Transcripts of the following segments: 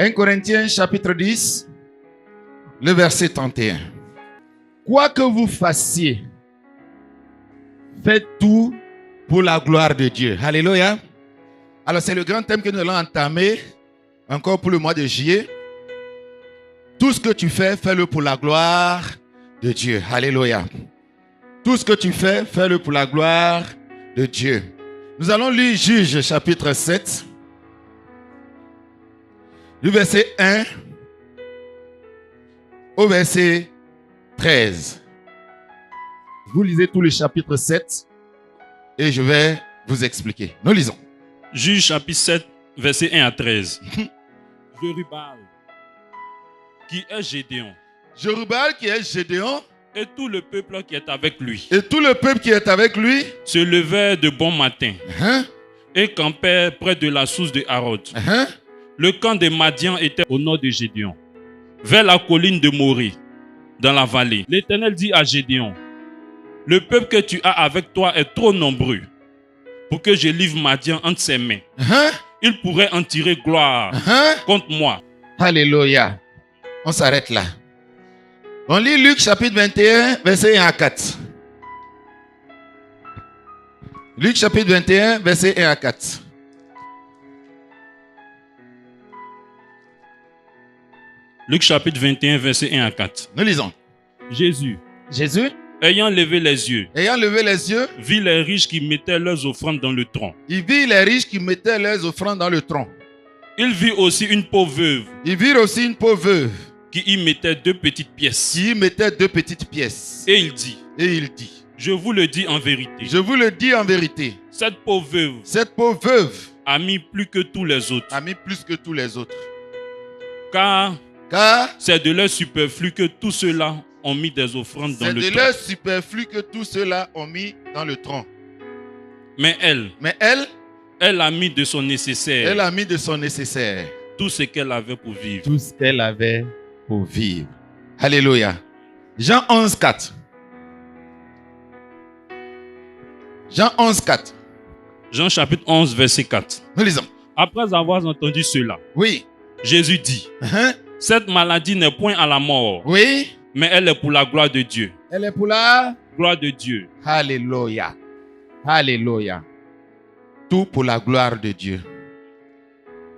1 Corinthiens chapitre 10, le verset 31. Quoi que vous fassiez, faites tout pour la gloire de Dieu. Alléluia. Alors c'est le grand thème que nous allons entamer encore pour le mois de juillet. Tout ce que tu fais, fais-le pour la gloire de Dieu. Alléluia. Tout ce que tu fais, fais-le pour la gloire de Dieu. Nous allons lire Juges chapitre 7, du verset 1 au verset 13. Vous lisez tout le chapitre 7 et je vais vous expliquer. Nous lisons. Juges chapitre 7, verset 1 à 13. Jerubbaal, qui est Gédéon, Jerubbaal qui est Gédéon, et tout le peuple qui est avec lui, et tout le peuple qui est avec lui, se levèrent de bon matin et campèrent près de la source de Harod. Le camp des Madians était au nord de Gédéon, vers la colline de Morée, dans la vallée. L'Éternel dit à Gédéon, le peuple que tu as avec toi est trop nombreux pour que je livre Madian entre ses mains. Il pourrait en tirer gloire contre moi. Alléluia. On s'arrête là. On lit Luc chapitre 21, verset 1 à 4. Luc chapitre 21, verset 1 à 4. Luc chapitre 21, verset 1 à 4. Nous lisons. Jésus, ayant levé les yeux, vit les riches qui mettaient leurs offrandes dans le tronc. Il vit les riches qui mettaient leurs offrandes dans le tronc. Il vit aussi une pauvre veuve. Qui y mettait 2 petites pièces. Et il dit, je vous le dis en vérité. Cette pauvre veuve a mis plus que tous les autres. Car c'est de leur superflu que tous ceux-là ont mis des offrandes dans le tronc. Mais elle a mis de son nécessaire. Tout ce qu'elle avait pour vivre. Alléluia. Jean 11, 4. Jean chapitre 11, verset 4. Nous lisons. Après avoir entendu cela, Jésus dit, cette maladie n'est point à la mort, mais elle est pour la gloire de Dieu. Gloire de Dieu. Alléluia. Alléluia. Tout pour la gloire de Dieu.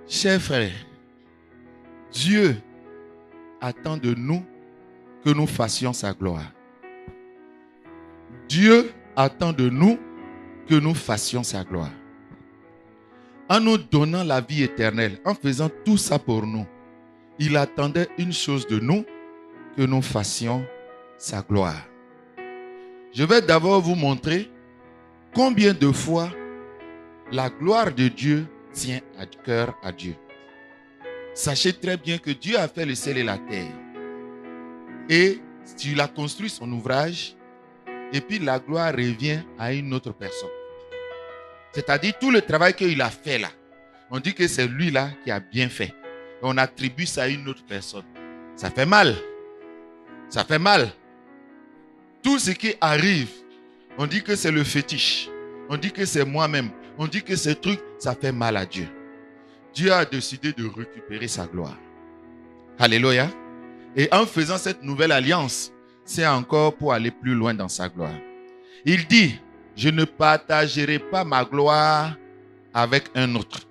Chers frères, Dieu attend de nous que nous fassions sa gloire. Dieu attend de nous que nous fassions sa gloire. En nous donnant la vie éternelle, en faisant tout ça pour nous, il attendait une chose de nous, que nous fassions sa gloire. Je vais d'abord vous montrer combien de fois la gloire de Dieu tient à cœur à Dieu. Sachez très bien que Dieu a fait le ciel et la terre. Et il a construit son ouvrage. Et puis la gloire revient à une autre personne. C'est-à-dire tout le travail qu'il a fait là. On dit que c'est lui là qui a bien fait. Et on attribue ça à une autre personne. Ça fait mal. Ça fait mal. Tout ce qui arrive, on dit que c'est le fétiche. On dit que c'est moi-même. On dit que ce truc, ça fait mal à Dieu. Dieu a décidé de récupérer sa gloire. Alléluia. Et en faisant cette nouvelle alliance, c'est encore pour aller plus loin dans sa gloire. Il dit, je ne partagerai pas ma gloire avec un autre.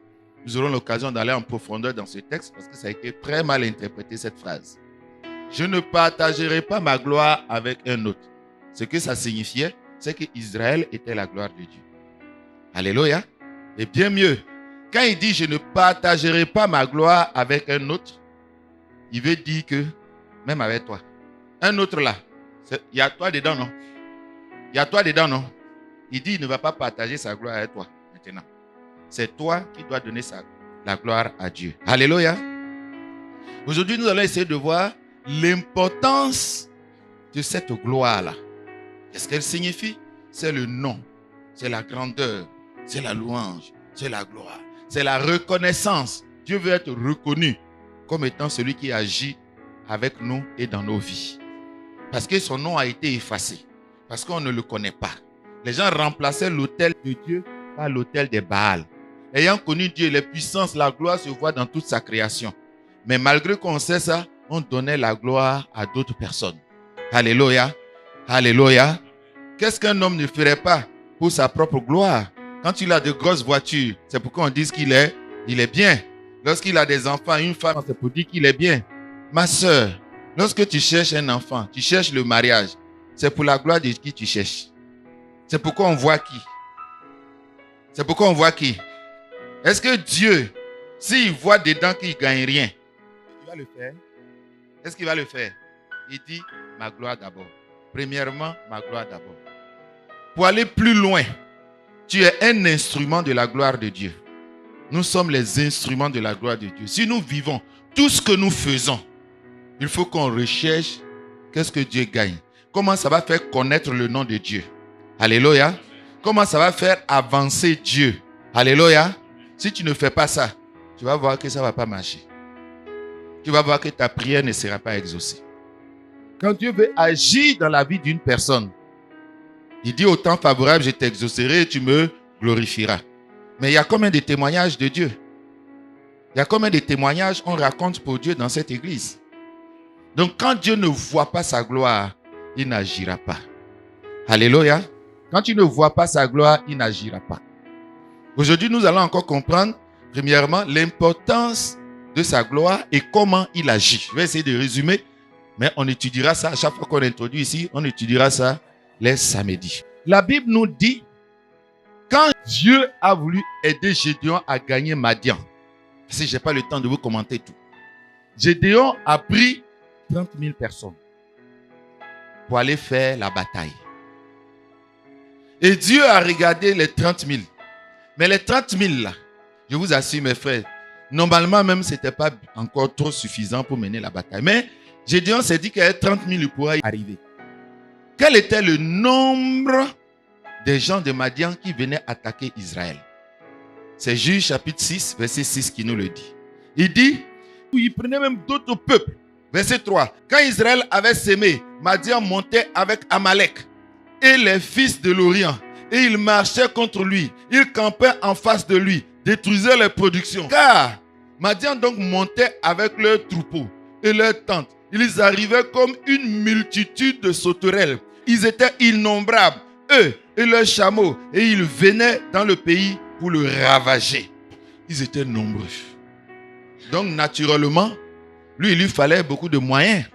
Nous aurons l'occasion d'aller en profondeur dans ce texte parce que ça a été très mal interprété cette phrase. Je ne partagerai pas ma gloire avec un autre. Ce que ça signifiait, c'est qu'Israël était la gloire de Dieu. Alléluia. Et bien mieux, quand il dit je ne partagerai pas ma gloire avec un autre, il veut dire que même avec toi, un autre là, il y a toi dedans, non? Il y a toi dedans, non? Il dit il ne va pas partager sa gloire avec toi maintenant. C'est toi qui dois donner la gloire à Dieu. Alléluia. Aujourd'hui, nous allons essayer de voir l'importance de cette gloire-là. Qu'est-ce qu'elle signifie? C'est le nom, c'est la grandeur, c'est la louange, c'est la gloire, c'est la reconnaissance. Dieu veut être reconnu comme étant celui qui agit avec nous et dans nos vies. Parce que son nom a été effacé, parce qu'on ne le connaît pas. Les gens remplaçaient l'autel de Dieu par l'autel des Baals. Ayant connu Dieu, les puissances, la gloire se voit dans toute sa création. Mais malgré qu'on sait ça, on donnait la gloire à d'autres personnes. Alléluia. Alléluia. Qu'est-ce qu'un homme ne ferait pas pour sa propre gloire? Quand il a de grosses voitures, c'est pourquoi on dit qu'il est bien. Lorsqu'il a des enfants, une femme, c'est pour dire qu'il est bien. Ma soeur, lorsque tu cherches un enfant, tu cherches le mariage, c'est pour la gloire de qui tu cherches. C'est pourquoi on voit qui. C'est pourquoi on voit qui. Est-ce que Dieu, s'il voit dedans qu'il ne gagne rien, il va le faire? Est-ce qu'il va le faire? Il dit, ma gloire d'abord. Premièrement, ma gloire d'abord. Pour aller plus loin, tu es un instrument de la gloire de Dieu. Nous sommes les instruments de la gloire de Dieu. Si nous vivons tout ce que nous faisons, il faut qu'on recherche qu'est-ce que Dieu gagne. Comment ça va faire connaître le nom de Dieu. Alléluia. Comment ça va faire avancer Dieu. Alléluia. Si tu ne fais pas ça, tu vas voir que ça ne va pas marcher. Tu vas voir que ta prière ne sera pas exaucée. Quand Dieu veut agir dans la vie d'une personne, il dit au temps favorable, je t'exaucerai et tu me glorifieras. Mais il y a combien de témoignages de Dieu? Il y a combien de témoignages on raconte pour Dieu dans cette église? Donc quand Dieu ne voit pas sa gloire, il n'agira pas. Alléluia. Quand tu ne vois pas sa gloire, il n'agira pas. Aujourd'hui, nous allons encore comprendre, premièrement, l'importance de sa gloire et comment il agit. Je vais essayer de résumer, mais on étudiera ça à chaque fois qu'on introduit ici, on étudiera ça les samedis. La Bible nous dit, quand Dieu a voulu aider Gédéon à gagner Madian, parce que je n'ai pas le temps de vous commenter tout, Gédéon a pris 30 000 personnes pour aller faire la bataille. Et Dieu a regardé les 30 000. Mais les 30 000 là, je vous assure mes frères, normalement même ce n'était pas encore trop suffisant pour mener la bataille. Mais Gédéon s'est dit qu'avec 30 000 il pourrait y arriver. Quel était le nombre des gens de Madian qui venaient attaquer Israël? C'est Juge chapitre 6, verset 6 qui nous le dit. Il dit, il prenait même d'autres peuples. Verset 3. Quand Israël avait sémé, Madian montait avec Amalek et les fils de l'Orient. Et ils marchaient contre lui. Ils campaient en face de lui, détruisaient les productions. Car Madian donc montait avec leurs troupeaux et leurs tentes. Ils arrivaient comme une multitude de sauterelles. Ils étaient innombrables, eux et leurs chameaux. Et ils venaient dans le pays pour le ravager. Ils étaient nombreux. Donc naturellement, lui, il lui fallait beaucoup de moyens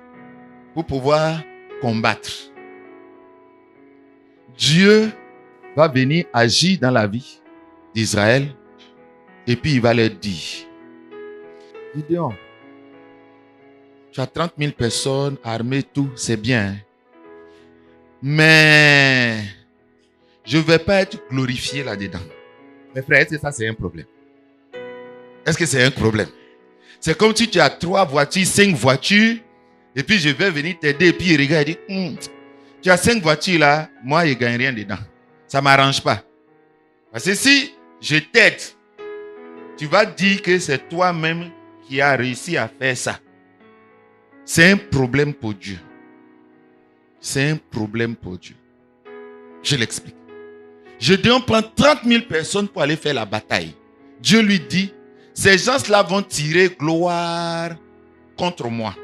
pour pouvoir combattre. Dieu va venir agir dans la vie d'Israël et puis il va leur dire, Gideon, tu as 30 000 personnes armées, tout, c'est bien. Mais je ne vais pas être glorifié là-dedans. Mes frères, est-ce que ça c'est un problème? Est-ce que c'est un problème? C'est comme si tu as 3 voitures, 5 voitures, et puis je vais venir t'aider, et puis il regarde et dit, tu as 5 voitures là, moi je ne gagne rien dedans. Ça ne m'arrange pas. Parce que si je t'aide, tu vas dire que c'est toi-même qui as réussi à faire ça. C'est un problème pour Dieu. C'est un problème pour Dieu. Je l'explique. Gédéon prend 30 000 personnes pour aller faire la bataille. Dieu lui dit, ces gens-là vont tirer gloire contre moi.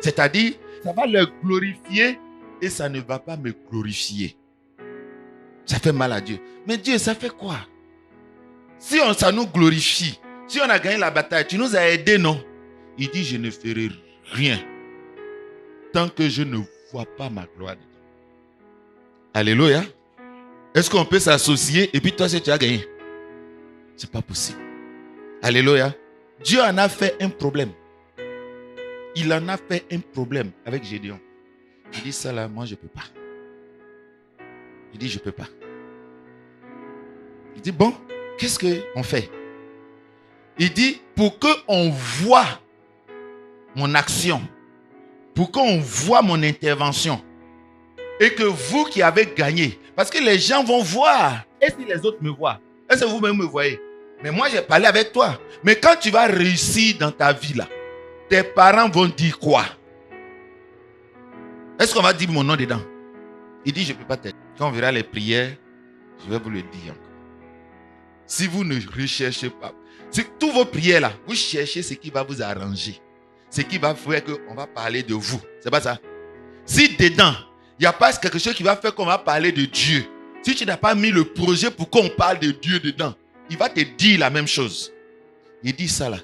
C'est-à-dire, ça va leur glorifier et ça ne va pas me glorifier. Ça fait mal à Dieu. Mais Dieu, ça fait quoi? Si ça nous glorifie, si on a gagné la bataille, tu nous as aidés, non? Il dit, je ne ferai rien tant que je ne vois pas ma gloire. Alléluia. Est-ce qu'on peut s'associer et puis toi, tu as gagné? C'est pas possible. Alléluia. Dieu en a fait un problème. Il en a fait un problème avec Gédéon. Il dit, ça là, moi je ne peux pas. Il dit, je ne peux pas. Il dit, bon, qu'est-ce qu'on fait? Il dit, pour qu'on voit mon action, pour qu'on voit mon intervention, et que vous qui avez gagné, parce que les gens vont voir, et si les autres me voient, est-ce que vous-même me voyez? Mais moi, j'ai parlé avec toi. Mais quand tu vas réussir dans ta vie là, tes parents vont dire quoi? Est-ce qu'on va dire mon nom dedans? Il dit, je ne peux pas t'aider. Quand on verra les prières, je vais vous le dire encore. Si vous ne recherchez pas, c'est tous vos prières là, vous cherchez ce qui va vous arranger. ce qui va faire qu'on va parler de vous. C'est pas ça. Si dedans, il n'y a pas quelque chose qui va faire qu'on va parler de Dieu, si tu n'as pas mis le projet pour qu'on parle de Dieu dedans, il va te dire la même chose. Il dit ça là.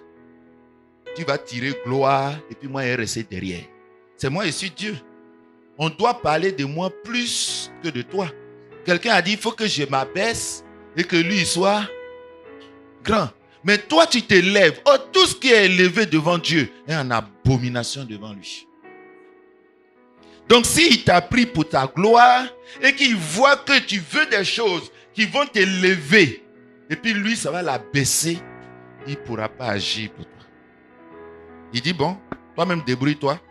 Tu vas tirer gloire et puis moi, je vais rester derrière. C'est moi, je suis Dieu. On doit parler de moi plus que de toi. Quelqu'un a dit, il faut que je m'abaisse et que lui soit grand. Mais toi, tu t'élèves. Oh, tout ce qui est élevé devant Dieu est en abomination devant lui. Donc, s'il t'a pris pour ta gloire et qu'il voit que tu veux des choses qui vont t'élever, et puis lui, ça va l'abaisser, il ne pourra pas agir pour toi. Il dit, bon, toi-même débrouille-toi.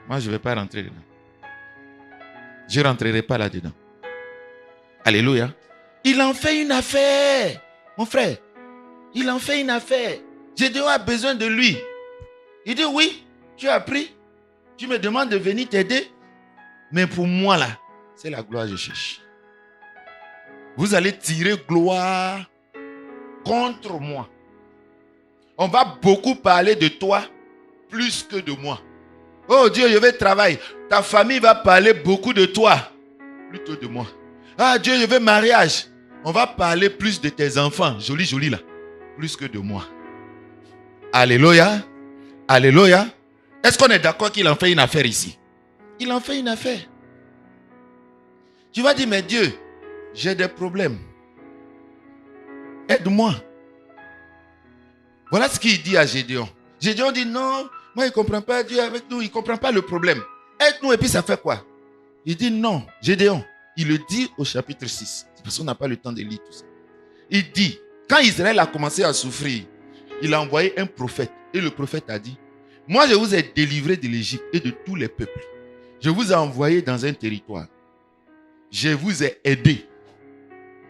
Moi, je ne vais pas rentrer dedans. Je ne rentrerai pas là-dedans. Alléluia. Il en fait une affaire. Mon frère, il en fait une affaire. Gédéon a besoin de lui. Il dit, oui, tu as pris. Tu me demandes de venir t'aider. Mais pour moi, là, c'est la gloire que je cherche. Vous allez tirer gloire contre moi. On va beaucoup parler de toi plus que de moi. Oh Dieu, je vais travailler. Ta famille va parler beaucoup de toi plutôt de moi. Ah Dieu, je veux mariage. On va parler plus de tes enfants. Joli, joli là. Plus que de moi. Alléluia. Alléluia. Est-ce qu'on est d'accord qu'il en fait une affaire ici? Il en fait une affaire. Tu vas dire, mais Dieu, j'ai des problèmes. Aide-moi. Voilà ce qu'il dit à Gédéon. Gédéon dit, non, moi il ne comprend pas Dieu avec nous, il ne comprend pas le problème. Aide-nous et puis ça fait quoi? Il dit non, Gédéon. Il le dit au chapitre 6. C'est parce qu'on n'a pas le temps de lire tout ça. Il dit, quand Israël a commencé à souffrir, il a envoyé un prophète. Et le prophète a dit, moi je vous ai délivré de l'Égypte et de tous les peuples. Je vous ai envoyé dans un territoire. Je vous ai aidé.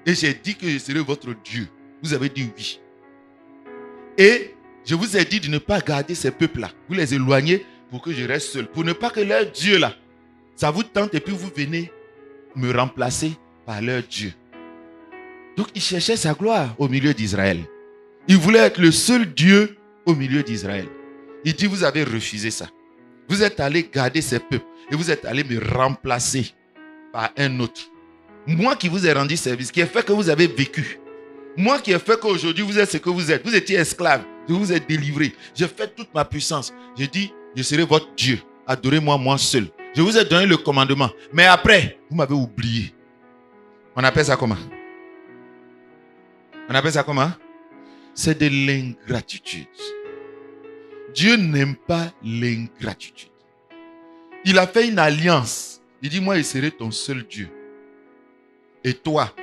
Et j'ai dit que je serai votre Dieu. Vous avez dit oui. Et je vous ai dit de ne pas garder ces peuples-là. Vous les éloignez pour que je reste seul. Pour ne pas que leur Dieu là, ça vous tente et puis vous venez me remplacer par leur Dieu. Donc il cherchait sa gloire au milieu d'Israël. Il voulait être le seul Dieu au milieu d'Israël. Il dit, vous avez refusé ça. Vous êtes allé garder ces peuples et vous êtes allé me remplacer par un autre. Moi qui vous ai rendu service, qui ai fait que vous avez vécu. Moi qui ai fait qu'aujourd'hui vous êtes ce que vous êtes. Vous étiez esclave, je vous ai délivré. J'ai fait toute ma puissance. J'ai dit, je serai votre Dieu. Adorez-moi moi seul. Je vous ai donné le commandement. Mais après, vous m'avez oublié. On appelle ça comment? On appelle ça comment? C'est de l'ingratitude. Dieu n'aime pas l'ingratitude. Il a fait une alliance. Il dit, moi, je serai ton seul Dieu. Et toi,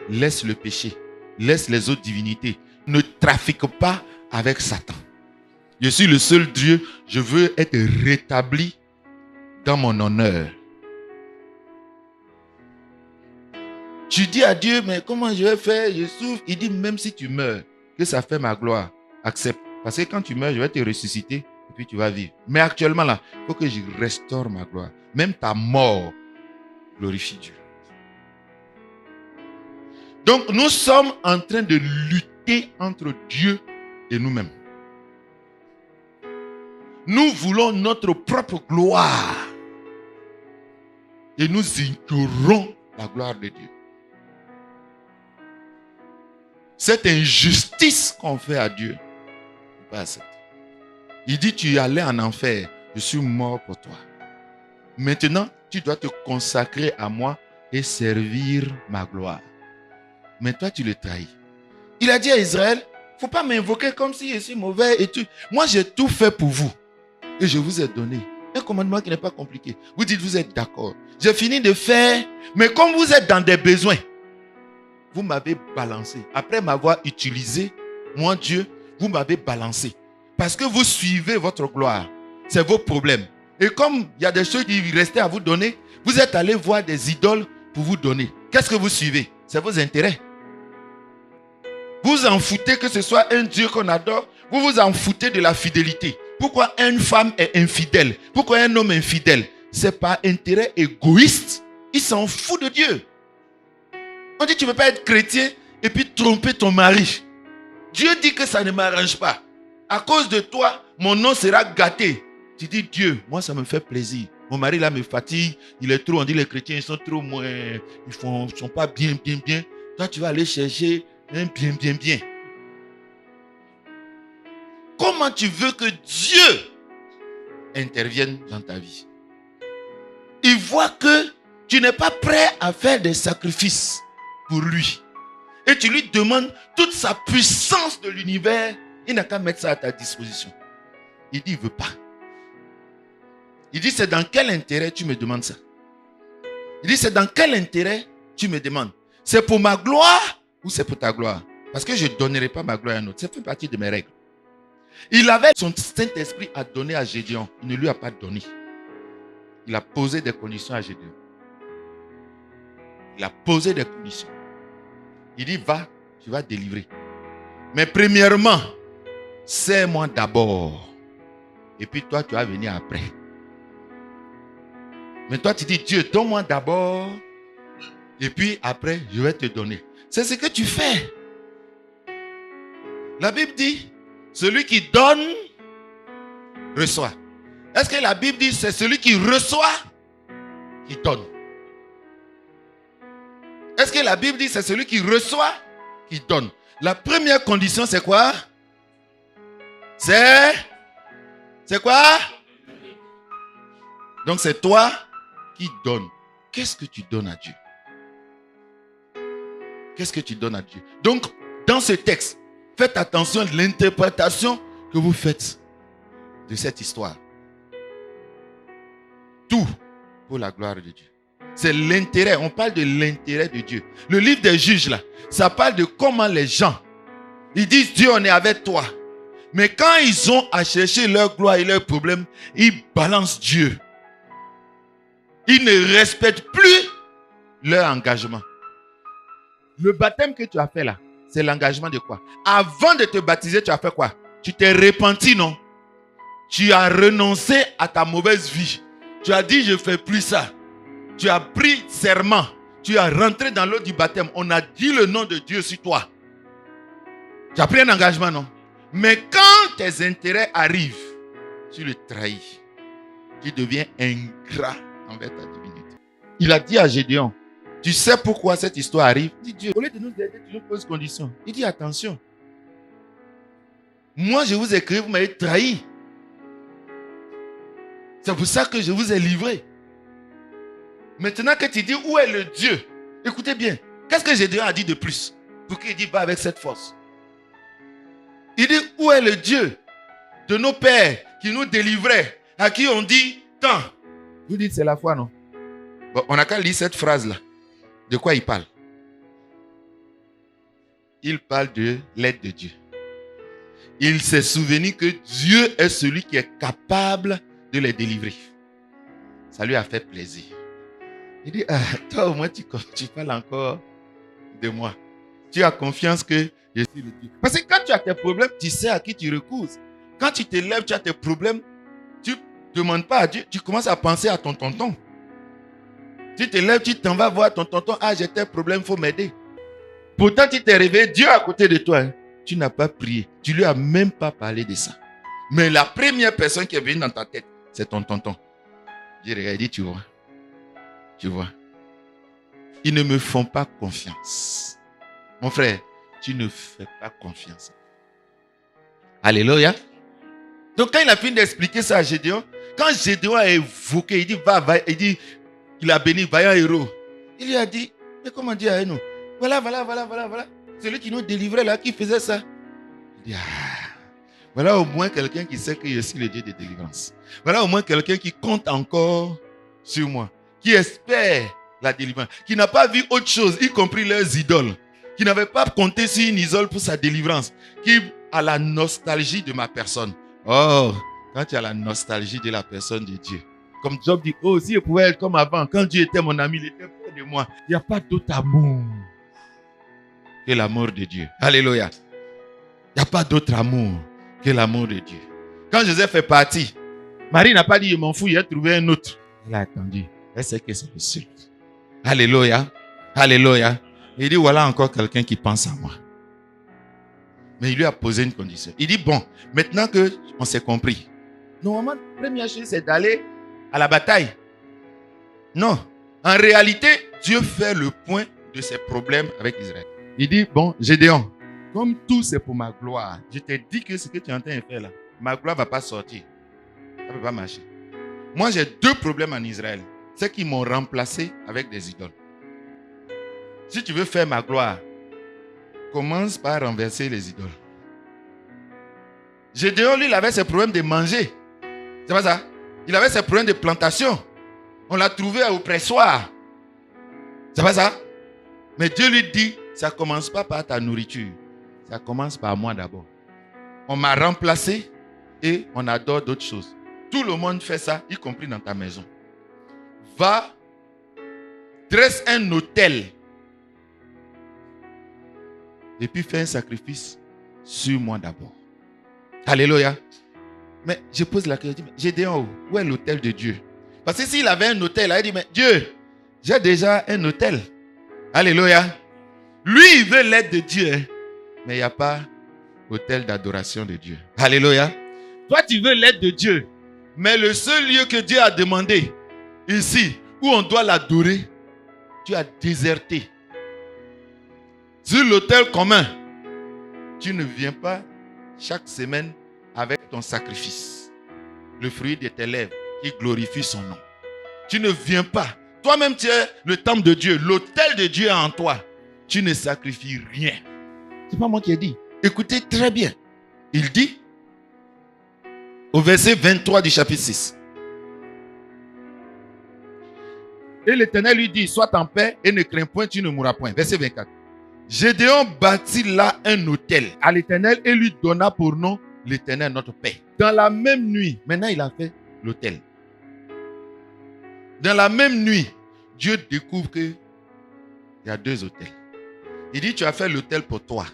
laisse le péché. Laisse les autres divinités. Ne trafique pas avec Satan. Je suis le seul Dieu. Je veux être rétabli dans mon honneur. Tu dis à Dieu, mais comment je vais faire? Je souffre. Il dit, même si tu meurs, que ça fait ma gloire, accepte. Parce que quand tu meurs, je vais te ressusciter et puis tu vas vivre. Mais actuellement là, il faut que je restaure ma gloire. Même ta mort glorifie Dieu. Donc nous sommes en train de lutter entre Dieu et nous-mêmes. Nous voulons notre propre gloire. Et nous ignorons la gloire de Dieu. Cette injustice qu'on fait à Dieu, pas accepter. Il dit, tu es allé en enfer, je suis mort pour toi. Maintenant, tu dois te consacrer à moi et servir ma gloire. Mais toi, tu le trahis. Il a dit à Israël, il ne faut pas m'invoquer comme si je suis mauvais et tout. Moi, j'ai tout fait pour vous. Et je vous ai donné un commandement qui n'est pas compliqué. Vous dites, vous êtes d'accord. J'ai fini de faire, mais comme vous êtes dans des besoins, vous m'avez balancé. Après m'avoir utilisé, moi Dieu, vous m'avez balancé. Parce que vous suivez votre gloire. C'est vos problèmes. Et comme il y a des choses qui restaient à vous donner, vous êtes allé voir des idoles pour vous donner. Qu'est-ce que vous suivez? C'est vos intérêts. Vous en foutez que ce soit un Dieu qu'on adore. Vous vous en foutez de la fidélité. Pourquoi une femme est infidèle? Pourquoi un homme est infidèle? C'est par intérêt égoïste. Il s'en fout de Dieu. On dit tu ne peux pas être chrétien et puis tromper ton mari. Dieu dit que ça ne m'arrange pas. À cause de toi, mon nom sera gâté. Tu dis, Dieu, moi ça me fait plaisir. Mon mari là me fatigue, il est trop, on dit les chrétiens, ils sont trop moins, ils sont pas bien. Toi, tu vas aller chercher un bien. Comment tu veux que Dieu intervienne dans ta vie? Il voit que tu n'es pas prêt à faire des sacrifices pour lui. Et tu lui demandes toute sa puissance de l'univers. Il n'a qu'à mettre ça à ta disposition. Il dit, il ne veut pas. Il dit, c'est dans quel intérêt tu me demandes ça? Il dit, c'est dans quel intérêt tu me demandes? C'est pour ma gloire ou c'est pour ta gloire? Parce que je ne donnerai pas ma gloire à un autre. Ça fait partie de mes règles. Il avait son Saint-Esprit à donner à Gédéon. Il ne lui a pas donné. Il a posé des conditions à Gédéon. Il a posé des conditions. Il dit, va, tu vas délivrer. Mais premièrement, sers-moi d'abord. Et puis toi, tu vas venir après. Mais toi, tu dis, Dieu, donne-moi d'abord. Et puis après, je vais te donner. C'est ce que tu fais. La Bible dit, celui qui donne, reçoit. Est-ce que la Bible dit, c'est celui qui reçoit, qui donne? Est-ce que la Bible dit, c'est celui qui reçoit, qui donne? La première condition, c'est quoi? C'est quoi? Donc c'est toi qui donnes. Qu'est-ce que tu donnes à Dieu? Qu'est-ce que tu donnes à Dieu? Donc, dans ce texte, faites attention à l'interprétation que vous faites de cette histoire. Tout pour la gloire de Dieu. C'est l'intérêt. On parle de l'intérêt de Dieu. Le livre des juges, là, ça parle de comment les gens, ils disent, Dieu, on est avec toi. Mais quand ils ont à chercher leur gloire et leurs problèmes, ils balancent Dieu. Ils ne respectent plus leur engagement. Le baptême que tu as fait là, c'est l'engagement de quoi? Avant de te baptiser, tu as fait quoi? Tu t'es repenti, non? Tu as renoncé à ta mauvaise vie. Tu as dit, je ne fais plus ça. Tu as pris serment. Tu as rentré dans l'eau du baptême. On a dit le nom de Dieu sur toi. Tu as pris un engagement, non? Mais quand tes intérêts arrivent, tu le trahis. Tu deviens ingrat envers ta divinité. Il a dit à Gédéon, tu sais pourquoi cette histoire arrive? Il dit, Dieu, au lieu de nous aider, tu nous poses condition. Il dit, attention. Moi, je vous ai créé, vous m'avez trahi. C'est pour ça que je vous ai livré. Maintenant que tu dis, où est le Dieu? Écoutez bien. Qu'est-ce que Gédéon a dit de plus? Pour qu'il dise, va avec cette force. Il dit, où est le Dieu de nos pères qui nous délivrait, à qui on dit, tant. Vous dites, c'est la foi, non? Bon, on n'a qu'à lire cette phrase-là. De quoi il parle? Il parle de l'aide de Dieu. Il s'est souvenu que Dieu est celui qui est capable de les délivrer. Ça lui a fait plaisir. Il dit, toi au moins tu parles encore de moi. Tu as confiance que je suis le Dieu. Parce que quand tu as tes problèmes, tu sais à qui tu recours. Quand tu te lèves, tu as tes problèmes, tu ne demandes pas à Dieu, tu commences à penser à ton tonton. Tu te lèves, tu t'en vas voir ton tonton, j'ai tel problème, il faut m'aider. Pourtant, tu t'es réveillé, Dieu à côté de toi. Tu n'as pas prié. Tu ne lui as même pas parlé de ça. Mais la première personne qui est venue dans ta tête, c'est ton tonton. J'ai regardé, tu vois. Tu vois. Ils ne me font pas confiance. Mon frère, tu ne fais pas confiance. Alléluia. Donc quand il a fini d'expliquer ça à Gédéon, quand Gédéon a évoqué, il dit, va, il dit, il a béni, vaillant héros. Il lui a dit, mais comment dire à nous? Voilà. Celui qui nous délivrait là, qui faisait ça. Il dit, voilà au moins quelqu'un qui sait que je suis le Dieu de délivrance. Voilà au moins quelqu'un qui compte encore sur moi. Qui espère la délivrance. Qui n'a pas vu autre chose, y compris leurs idoles. Qui n'avait pas compté sur une idole pour sa délivrance. Qui a la nostalgie de ma personne. Oh, quand tu as la nostalgie de la personne de Dieu. Comme Job dit, oh, si je pouvais être comme avant, quand Dieu était mon ami, il était près de moi. Il n'y a pas d'autre amour que l'amour de Dieu. Alléluia. Il n'y a pas d'autre amour que l'amour de Dieu. Quand Joseph est parti, Marie n'a pas dit, je m'en fous, il a trouvé un autre. Elle a attendu. Elle sait que c'est le seul. Alléluia. Alléluia. Il dit, voilà encore quelqu'un qui pense à moi. Mais il lui a posé une condition. Il dit, bon, maintenant qu'on s'est compris, normalement, la première chose, c'est d'aller à la bataille. Non. En réalité, Dieu fait le point de ses problèmes avec Israël. Il dit, bon, Gédéon, comme tout c'est pour ma gloire, je t'ai dit que ce que tu es en train de faire là, ma gloire ne va pas sortir. Ça ne peut pas marcher. Moi, j'ai 2 problèmes en Israël. C'est qu'ils m'ont remplacé avec des idoles. Si tu veux faire ma gloire, commence par renverser les idoles. Gédéon, lui, il avait ses problèmes de manger. C'est pas ça? Il avait ses problèmes de plantation. On l'a trouvé au pressoir. C'est pas ça? Mais Dieu lui dit, ça ne commence pas par ta nourriture. Ça commence par moi d'abord. On m'a remplacé et on adore d'autres choses. Tout le monde fait ça, y compris dans ta maison. Va, dresse un autel. Et puis fais un sacrifice sur moi d'abord. Alléluia. Mais je pose la question, Gédéon, où est l'autel de Dieu? Parce que s'il avait un autel, il a dit, mais Dieu, j'ai déjà un autel. Alléluia. Lui, il veut l'aide de Dieu. Hein? Mais il n'y a pas autel d'adoration de Dieu. Alléluia. Toi, tu veux l'aide de Dieu. Mais le seul lieu que Dieu a demandé, ici, où on doit l'adorer, tu as déserté. Sur l'autel commun, tu ne viens pas chaque semaine avec ton sacrifice. Le fruit de tes lèvres qui glorifie son nom. Tu ne viens pas. Toi-même, tu es le temple de Dieu. L'autel de Dieu est en toi. Tu ne sacrifies rien. Ce n'est pas moi qui ai dit. Écoutez très bien. Il dit, au verset 23 du chapitre 6. Et l'Éternel lui dit, sois en paix et ne crains point, tu ne mourras point. Verset 24. Gédéon bâtit là un autel à l'Éternel et lui donna pour nom l'Éternel notre paix. Dans la même nuit, maintenant il a fait l'autel. Dans la même nuit, Dieu découvre qu'il y a 2 autels. Il dit, tu as fait l'autel pour toi.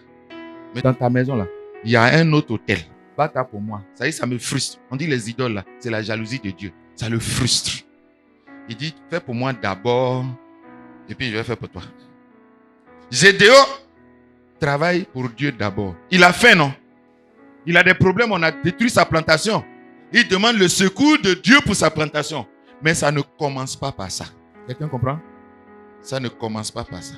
Mais dans ta maison là, il y a un autre autel. Bata pour moi. Ça me frustre. On dit les idoles là, c'est la jalousie de Dieu. Ça le frustre. Il dit, fais pour moi d'abord et puis je vais faire pour toi. Gédéon travaille pour Dieu d'abord. Il a faim, non? Il a des problèmes, on a détruit sa plantation. Il demande le secours de Dieu pour sa plantation. Mais ça ne commence pas par ça. Quelqu'un comprend? Ça ne commence pas par ça.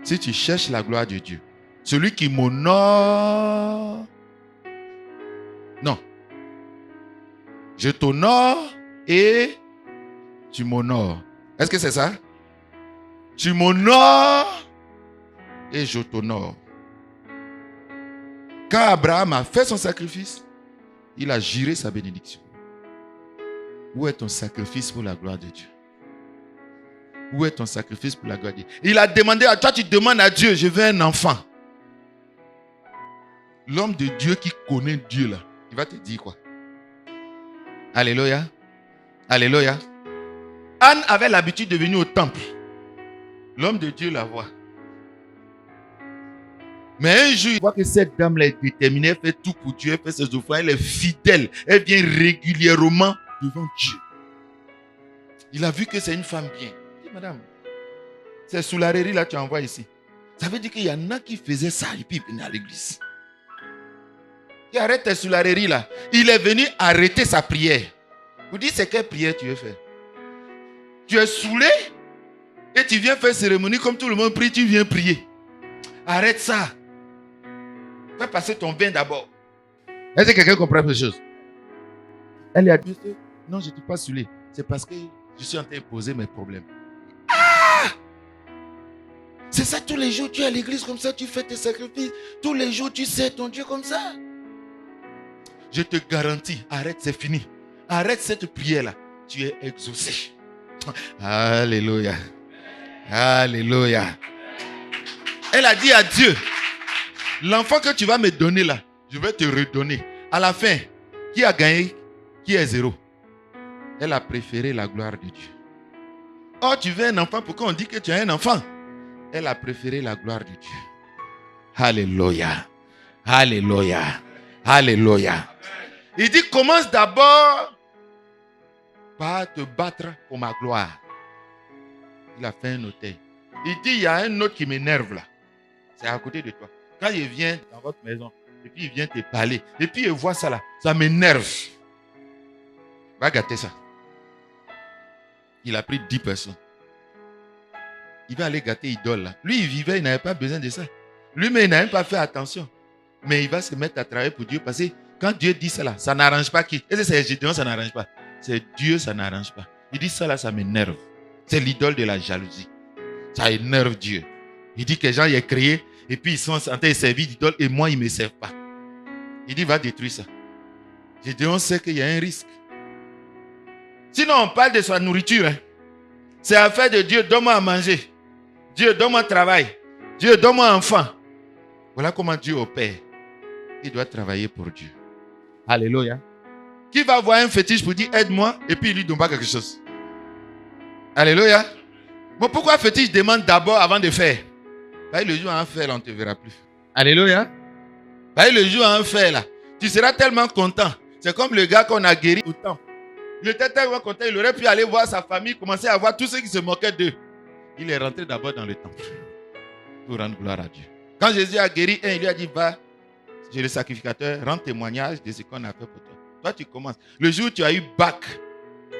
Si tu cherches la gloire de Dieu, celui qui m'honore, non. Je t'honore et tu m'honores. Est-ce que c'est ça? Tu m'honores et je t'honore. Quand Abraham a fait son sacrifice, il a juré sa bénédiction. Où est ton sacrifice pour la gloire de Dieu? Où est ton sacrifice pour la gloire de Dieu? Il a demandé à toi, tu demandes à Dieu, je veux un enfant. L'homme de Dieu qui connaît Dieu là, il va te dire quoi? Alléluia. Alléluia. Anne avait l'habitude de venir au temple. L'homme de Dieu la voit. Mais un jour, il voit que cette dame-là est déterminée, elle fait tout pour Dieu, elle fait ses offrandes, elle est fidèle, elle vient régulièrement devant Dieu. Il a vu que c'est une femme bien. Il dit, madame, c'est soularerie là que tu envoies ici. Ça veut dire qu'il y en a qui faisaient ça et puis ils venaient à l'église. Il arrête tes soulareries là. Il est venu arrêter sa prière. Vous dites, c'est quelle prière tu veux faire? Tu es saoulé et tu viens faire cérémonie comme tout le monde prie, tu viens prier. Arrête ça. Fais passer ton vin d'abord. Est-ce que quelqu'un comprend quelque chose? Elle lui a dit, non, je ne suis pas saoulé. C'est parce que je suis en train de poser mes problèmes. Ah! C'est ça tous les jours, tu es à l'église comme ça, tu fais tes sacrifices. Tous les jours, tu sers ton Dieu comme ça. Je te garantis, arrête, c'est fini. Arrête cette prière-là. Tu es exaucé. Alléluia. Alléluia. Elle a dit à Dieu, l'enfant que tu vas me donner là, je vais te redonner. À la fin, qui a gagné? Qui est 0? Elle a préféré la gloire de Dieu. Oh, tu veux un enfant, pourquoi on dit que tu as un enfant? Elle a préféré la gloire de Dieu. Alléluia. Alléluia. Alléluia. Il dit, commence d'abord par te battre pour ma gloire. Il a fait un autel. Il dit, il y a un autre qui m'énerve là. C'est à côté de toi. Quand il vient dans votre maison, Et puis il vient te parler. Et puis il voit ça là. Ça m'énerve. Va gâter ça. Il a pris 10 personnes. Il va aller gâter idole là. Lui, il vivait, il n'avait pas besoin de ça. Lui-même, il n'a même pas fait attention. Mais il va se mettre à travailler pour Dieu parce que quand Dieu dit ça là, ça n'arrange pas qui? Et c'est Gédéon, ça n'arrange pas. C'est Dieu, ça n'arrange pas. Il dit ça là, ça m'énerve. C'est l'idole de la jalousie. Ça énerve Dieu. Il dit que les gens y ont créé et puis ils sont en train de servir d'idole et moi, ils ne me servent pas. Il dit, va détruire ça. Gédéon sait qu'il y a un risque. Sinon, on parle de sa nourriture. Hein. C'est affaire de Dieu, donne-moi à manger. Dieu, donne-moi travail. Dieu, donne-moi enfant. Voilà comment Dieu opère. Il doit travailler pour Dieu. Alléluia. Qui va voir un fétiche pour dire aide-moi et puis il lui donne pas quelque chose. Alléluia. Bon, pourquoi fétiche demande d'abord avant de faire? Le jour à en faire, là, on ne te verra plus. Alléluia. Le jour à en faire, là, tu seras tellement content. C'est comme le gars qu'on a guéri au temps. Il était tellement content, il aurait pu aller voir sa famille, commencer à voir tous ceux qui se moquaient d'eux. Il est rentré d'abord dans le temple pour rendre gloire à Dieu. Quand Jésus a guéri un, il lui a dit, va, j'ai le sacrificateur, rends témoignage de ce qu'on a fait pour toi. Toi, tu commences. Le jour où tu as eu bac,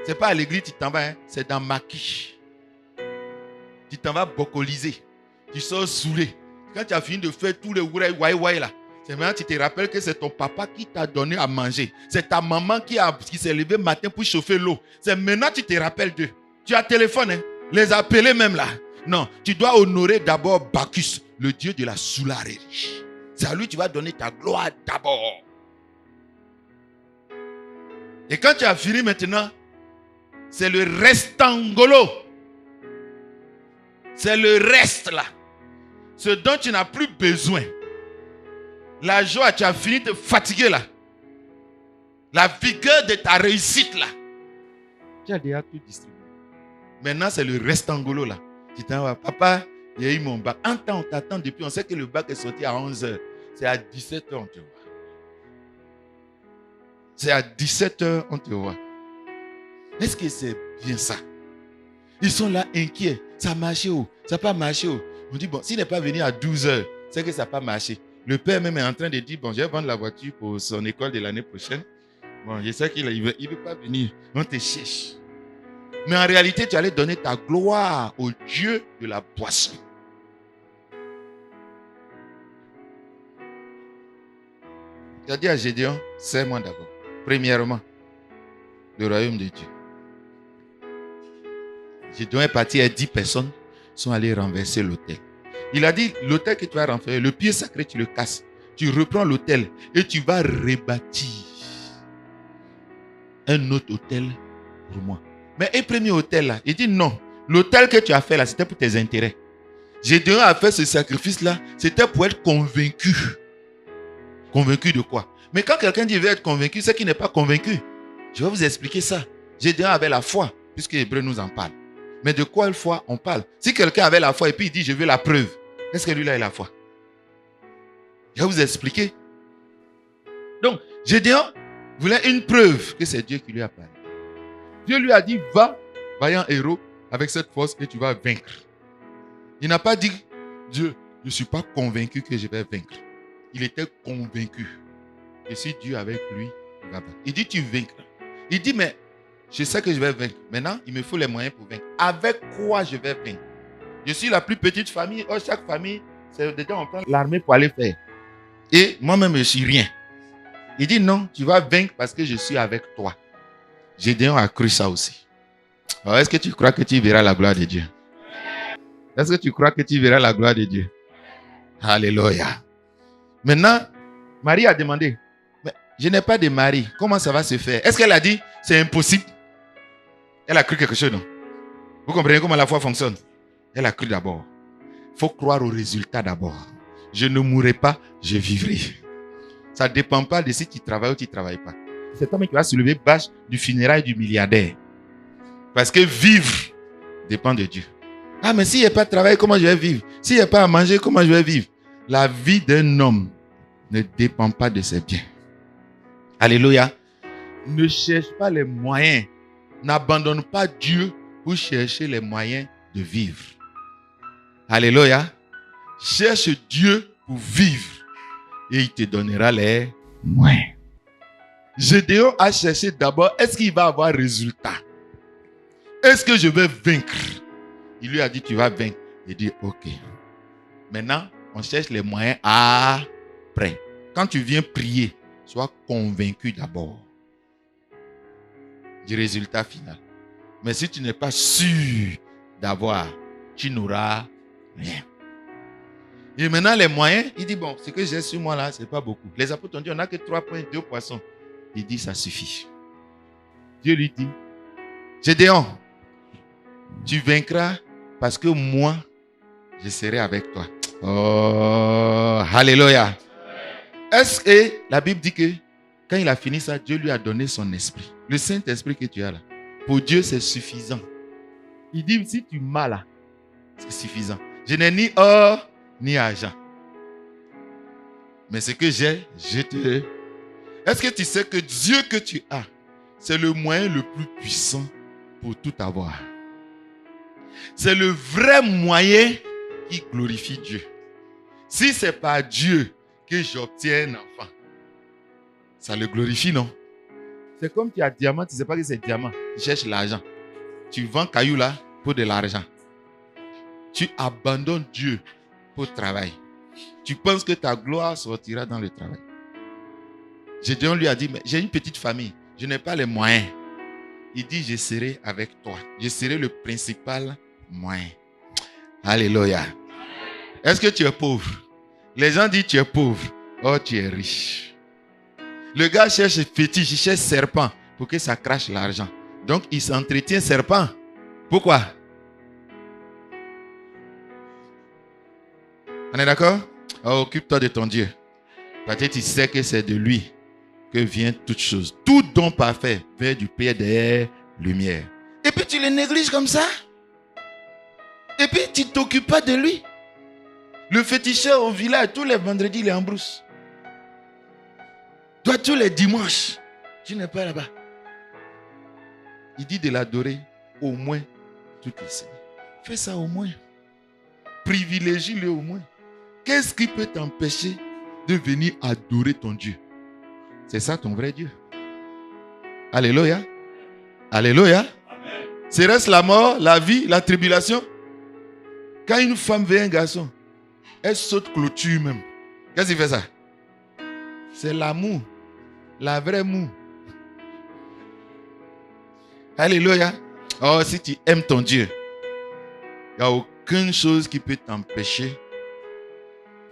ce n'est pas à l'église tu t'en vas, hein, c'est dans Maquis. Tu t'en vas bocoliser. Tu sors saoulé. Quand tu as fini de faire tous les ouai là, c'est maintenant tu te rappelles que c'est ton papa qui t'a donné à manger. C'est ta maman qui s'est levée le matin pour chauffer l'eau. C'est maintenant tu te rappelles d'eux. Tu as téléphone, hein, les appeler même là. Non, tu dois honorer d'abord Bacchus, le dieu de la soularerie. C'est à lui que tu vas donner ta gloire d'abord. Et quand tu as fini maintenant, c'est le restangolo. C'est le reste là. Ce dont tu n'as plus besoin. La joie, tu as fini de te fatiguer là. La vigueur de ta réussite là. Tu as déjà tout distribué. Maintenant, c'est le restangolo là. Tu t'en vas, papa, il y a eu mon bac. Un temps, on t'attend depuis. On sait que le bac est sorti à 11h. C'est à 17h, on te voit. C'est à 17h, on te voit. Est-ce que c'est bien ça? Ils sont là inquiets. Ça a marché où? Ça n'a pas marché où? On dit, bon, s'il n'est pas venu à 12h, c'est que ça n'a pas marché. Le père même est en train de dire, bon, je vais vendre la voiture pour son école de l'année prochaine. Bon, je sais qu'il ne veut pas venir. On te cherche. Mais en réalité, tu allais donner ta gloire au Dieu de la boisson. Tu as dit à Gédéon, sers-moi d'abord. Premièrement, le royaume de Dieu. Gédéon est parti et 10 personnes sont allées renverser l'autel. Il a dit, l'autel que tu vas renverser, le pied sacré, tu le casses. Tu reprends l'autel et tu vas rebâtir un autre autel pour moi. Mais un premier autel là, il dit non. L'autel que tu as fait là, c'était pour tes intérêts. Gédéon a fait ce sacrifice là, c'était pour être convaincu. Convaincu de quoi? Mais quand quelqu'un dit qu'il veut être convaincu, c'est qu'il n'est pas convaincu. Je vais vous expliquer ça. Gédéon avait la foi, puisque Hébreu nous en parle. Mais de quoi foi on parle? Si quelqu'un avait la foi et puis il dit je veux la preuve, est-ce que lui là a la foi? Je vais vous expliquer. Donc, Gédéon voulait une preuve que c'est Dieu qui lui a parlé. Dieu lui a dit, va, vaillant héros, avec cette force et tu vas vaincre. Il n'a pas dit, Dieu, je ne suis pas convaincu que je vais vaincre. Il était convaincu. Et si Dieu est avec lui, il va vaincre. Il dit, tu vaincras. Il dit, mais je sais que je vais vaincre. Maintenant, il me faut les moyens pour vaincre. Avec quoi je vais vaincre? Je suis la plus petite famille. Oh, chaque famille, c'est dedans on prend l'armée pour aller faire. Et moi-même, je ne suis rien. Il dit, non, tu vas vaincre parce que je suis avec toi. Gédéon a cru ça aussi. Alors, est-ce que tu crois que tu verras la gloire de Dieu? Est-ce que tu crois que tu verras la gloire de Dieu? Alléluia. Maintenant, Marie a demandé, mais je n'ai pas de mari. Comment ça va se faire? Est-ce qu'elle a dit, c'est impossible? Elle a cru quelque chose, non? Vous comprenez comment la foi fonctionne? Elle a cru d'abord. Il faut croire au résultat d'abord. Je ne mourrai pas, je vivrai. Ça ne dépend pas de si tu travailles ou tu ne travailles pas. C'est toi qui vas soulever bâche du funérail du milliardaire. Parce que vivre dépend de Dieu. Ah, mais s'il n'y a pas de travail, comment je vais vivre? S'il n'y a pas à manger, comment je vais vivre? La vie d'un homme ne dépend pas de ses biens. Alléluia. Ne cherche pas les moyens. N'abandonne pas Dieu pour chercher les moyens de vivre. Alléluia. Cherche Dieu pour vivre. et il te donnera les moyens. Gédéon a cherché d'abord, est-ce qu'il va avoir résultat? Est-ce que je vais vaincre? Il lui a dit, tu vas vaincre. Il dit, ok. Maintenant, on cherche les moyens après. Quand tu viens prier, sois convaincu d'abord du résultat final. Mais si tu n'es pas sûr d'avoir, tu n'auras rien. Et maintenant, les moyens, il dit, bon, ce que j'ai sur moi là, ce n'est pas beaucoup. Les apôtres ont dit, on n'a que 3 points, 2 poissons. Il dit, ça suffit. Dieu lui dit, Gédéon, tu vaincras parce que moi, je serai avec toi. Oh, alléluia. Est-ce que la Bible dit que quand il a fini ça, Dieu lui a donné son esprit. Le Saint-Esprit que tu as là, pour Dieu, c'est suffisant. Il dit, si tu m'as là, c'est suffisant. Je n'ai ni or, ni argent. Mais ce que j'ai, je te... Est-ce que tu sais que Dieu que tu as, c'est le moyen le plus puissant pour tout avoir? C'est le vrai moyen qui glorifie Dieu. Si c'est par Dieu que j'obtiens un enfant, ça le glorifie, non? C'est comme tu as diamant, tu ne sais pas que c'est diamant. Tu cherches l'argent. Tu vends caillou là pour de l'argent. Tu abandonnes Dieu pour le travail. Tu penses que ta gloire sortira dans le travail. Gédéon lui a dit, mais j'ai une petite famille, je n'ai pas les moyens. Il dit, je serai avec toi. Je serai le principal moyen. Alléluia. Est-ce que tu es pauvre? Les gens disent, tu es pauvre. Oh, tu es riche. Le gars cherche fétiche, il cherche serpent pour que ça crache l'argent. Donc, il s'entretient serpent. Pourquoi? On est d'accord? Oh, occupe-toi de ton Dieu. Parce que tu sais que c'est de lui que vient toute chose. Tout don parfait vient du Père des Lumières. Et puis tu le négliges comme ça. Et puis tu ne t'occupes pas de lui. Le féticheur au village, tous les vendredis, il est en brousse. Toi, tous les dimanches, tu n'es pas là-bas. Il dit de l'adorer au moins toutes les semaines. Fais ça au moins. Privilégie-le au moins. Qu'est-ce qui peut t'empêcher de venir adorer ton Dieu? C'est ça ton vrai Dieu. Alléluia. Alléluia. Serait-ce la mort, la vie, la tribulation? Quand une femme veut un garçon, elle saute clôture même. Qu'est-ce qui fait ça? C'est l'amour. La vraie amour. Alléluia. Oh, si tu aimes ton Dieu, il n'y a aucune chose qui peut t'empêcher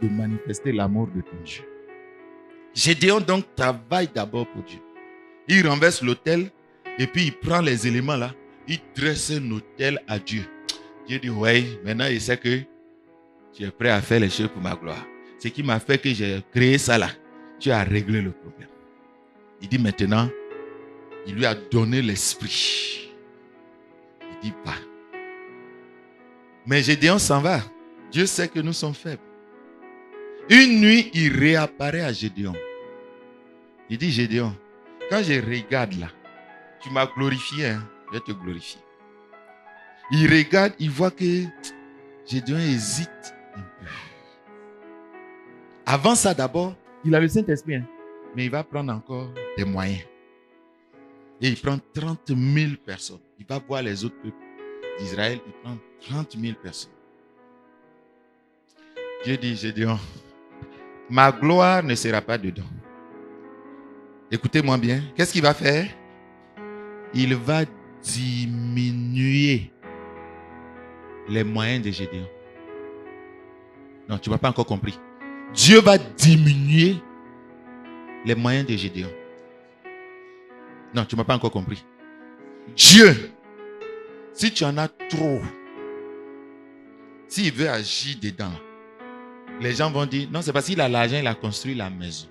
de manifester l'amour de ton Dieu. Gédéon donc travaille d'abord pour Dieu. Il renverse l'autel et puis il prend les éléments là. Il dresse un autel à Dieu. Dieu dit, ouais, maintenant il sait que tu es prêt à faire les choses pour ma gloire. Ce qui m'a fait que j'ai créé ça là. Tu as réglé le problème. Il dit maintenant, il lui a donné l'esprit. Il dit pas. Mais Gédéon s'en va. Dieu sait que nous sommes faibles. Une nuit, il réapparaît à Gédéon. Il dit, Gédéon, quand je regarde là, tu m'as glorifié, hein? Je vais te glorifier. Il regarde, il voit que Gédéon hésite un peu. Avant ça d'abord, il a le Saint-Esprit, hein? Mais il va prendre encore des moyens. Et il prend 30 000 personnes. Il va voir les autres peuples d'Israël, il prend 30 000 personnes. Dieu dit, Gédéon, ma gloire ne sera pas dedans. Écoutez-moi bien. Qu'est-ce qu'il va faire? Il va diminuer les moyens de Gédéon. Non, tu ne m'as pas encore compris. Dieu va diminuer les moyens de Gédéon. Non, tu ne m'as pas encore compris. Dieu, si tu en as trop, s'il veut agir dedans, les gens vont dire, non, c'est parce qu'il a l'argent, il a construit la maison.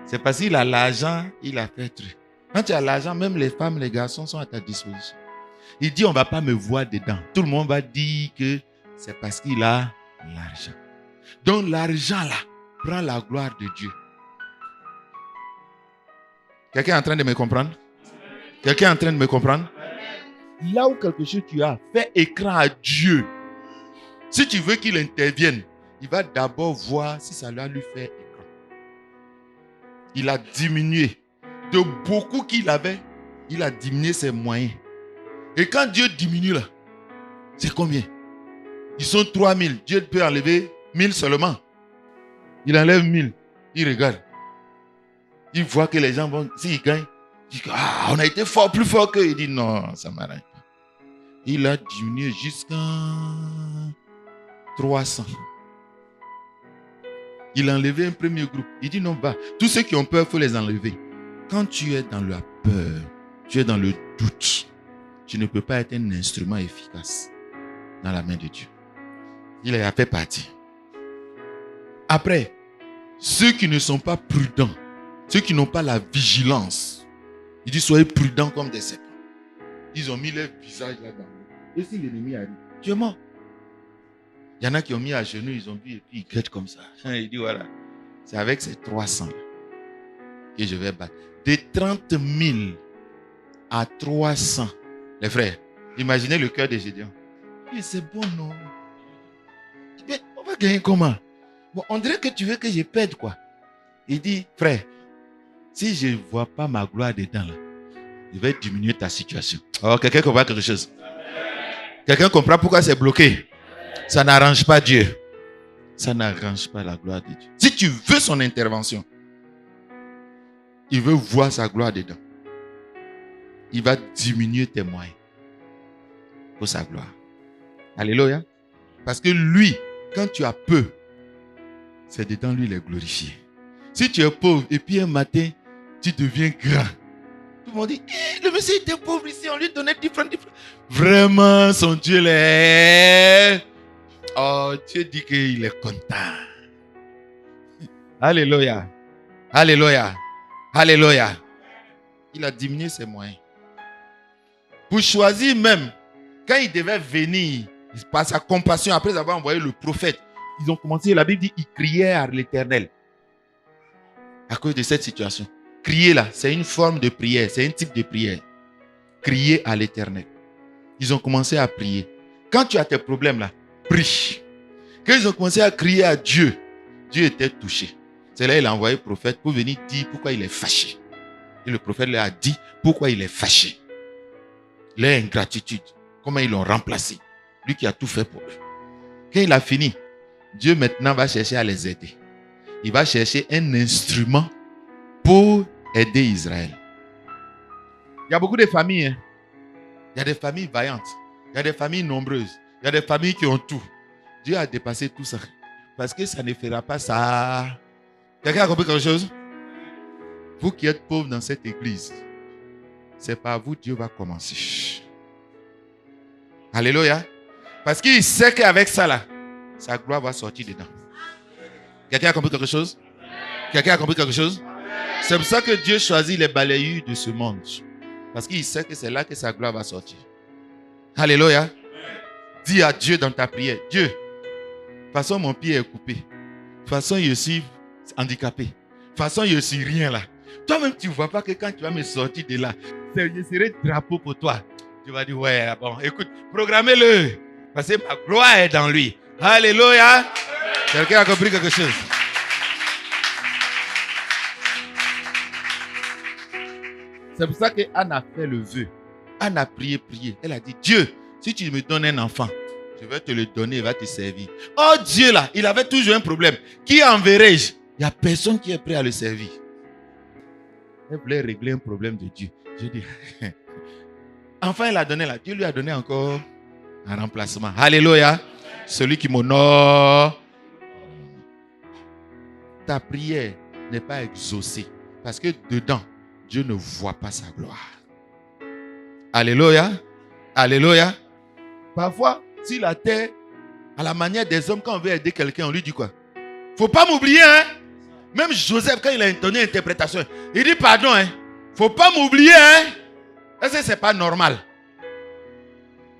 C'est parce qu'il a l'argent, il a fait truc. Quand tu as l'argent, même les femmes, les garçons sont à ta disposition. Il dit, on ne va pas me voir dedans. Tout le monde va dire que c'est parce qu'il a l'argent. Donc l'argent là, prend la gloire de Dieu. Quelqu'un est en train de me comprendre? Quelqu'un est en train de me comprendre? Là où quelque chose tu as, fais écran à Dieu. Si tu veux qu'il intervienne, il va d'abord voir si ça va lui faire écran. il a diminué. De beaucoup qu'il avait, il a diminué ses moyens. Et quand Dieu diminue là, c'est combien? Ils sont 3000. Dieu peut enlever 1000 seulement. Il enlève 1000. Il regarde. Il voit que les gens vont, s'ils gagnent, il dit, ah, on a été fort, plus fort qu'eux. Il dit, non, ça m'arrange pas. Il a diminué jusqu'à 300. Il a enlevé un premier groupe. Il dit, non, bah, tous ceux qui ont peur, il faut les enlever. Quand tu es dans la peur, tu es dans le doute, tu ne peux pas être un instrument efficace dans la main de Dieu. Il a fait partie. Après, ceux qui ne sont pas prudents, ceux qui n'ont pas la vigilance, il dit soyez prudents comme des serpents. Ils ont mis leur visage là-dedans. Et si l'ennemi arrive, tu es mort. Il y en a qui ont mis à genoux, ils ont vu et puis ils guettent comme ça. Il dit voilà, c'est avec ces 300 que je vais battre. De 30 000 à 300. Les frères, imaginez le cœur de Gédéon. C'est bon, non? Mais on va gagner comment? Bon, on dirait que tu veux que je perde quoi? Il dit, frère, si je ne vois pas ma gloire dedans, là, je vais diminuer ta situation. Oh, quelqu'un comprend quelque chose? Quelqu'un comprend pourquoi c'est bloqué? Ça n'arrange pas Dieu. Ça n'arrange pas la gloire de Dieu. Si tu veux son intervention, il veut voir sa gloire dedans. Il va diminuer tes moyens pour sa gloire. Alléluia. Parce que lui, quand tu as peu, c'est dedans lui il est glorifié. Si tu es pauvre et puis un matin, tu deviens grand. Tout le monde dit, le monsieur était pauvre ici, on lui donnait différents. Vraiment, son Dieu l'est. Oh, Dieu dit qu'il est content. Alléluia. Alléluia. Alléluia. Il a diminué ses moyens. Pour choisir même, quand il devait venir, par sa compassion, après avoir envoyé le prophète, ils ont commencé, la Bible dit, ils criaient à l'Éternel. À cause de cette situation. Crier là, c'est une forme de prière, c'est un type de prière. Crier à l'Éternel. Ils ont commencé à prier. Quand tu as tes problèmes là, prie. Quand ils ont commencé à crier à Dieu, Dieu était touché. C'est là qu'il a envoyé le prophète pour venir dire pourquoi il est fâché. Et le prophète leur a dit pourquoi il est fâché. Leur ingratitude, comment ils l'ont remplacé. Lui qui a tout fait pour eux. Quand il a fini, Dieu maintenant va chercher à les aider. Il va chercher un instrument pour aider Israël. Il y a beaucoup de familles. Hein? Il y a des familles vaillantes. Il y a des familles nombreuses. Il y a des familles qui ont tout. Dieu a dépassé tout ça. Parce que ça ne fera pas ça. Quelqu'un a compris quelque chose? Vous qui êtes pauvres dans cette église, c'est par vous Dieu va commencer. Alléluia. Parce qu'il sait qu'avec ça là, sa gloire va sortir dedans. Quelqu'un a compris quelque chose? Quelqu'un a compris quelque chose? C'est pour ça que Dieu choisit les balayures de ce monde. Parce qu'il sait que c'est là que sa gloire va sortir. Alléluia. Dis à Dieu dans ta prière, Dieu, de toute façon mon pied est coupé. De toute façon je suis handicapé. De toute façon je suis rien là. Toi-même tu ne vois pas que quand tu vas me sortir de là, je serai drapeau pour toi. Tu vas dire, ouais, bon, écoute, programmez-le. Parce que ma gloire est dans lui. Alléluia. Quelqu'un a compris quelque chose? C'est pour ça qu'Anne a fait le vœu. Anne a prié. Elle a dit, Dieu, si tu me donnes un enfant, je vais te le donner, il va te servir. Oh Dieu là, il avait toujours un problème. Qui enverrai-je? Il n'y a personne qui est prêt à le servir. Elle voulait régler un problème de Dieu. Je dis, enfin il a donné là. Dieu lui a donné encore un remplacement. Alléluia. Celui qui m'honore. Ta prière n'est pas exaucée. Parce que dedans, Dieu ne voit pas sa gloire. Alléluia. Alléluia. Parfois, si la terre, à la manière des hommes, quand on veut aider quelqu'un, on lui dit quoi? Faut pas m'oublier, hein? Même Joseph, quand il a donné l'interprétation, il dit pardon, hein? Faut pas m'oublier, hein? Est-ce que c'est pas normal?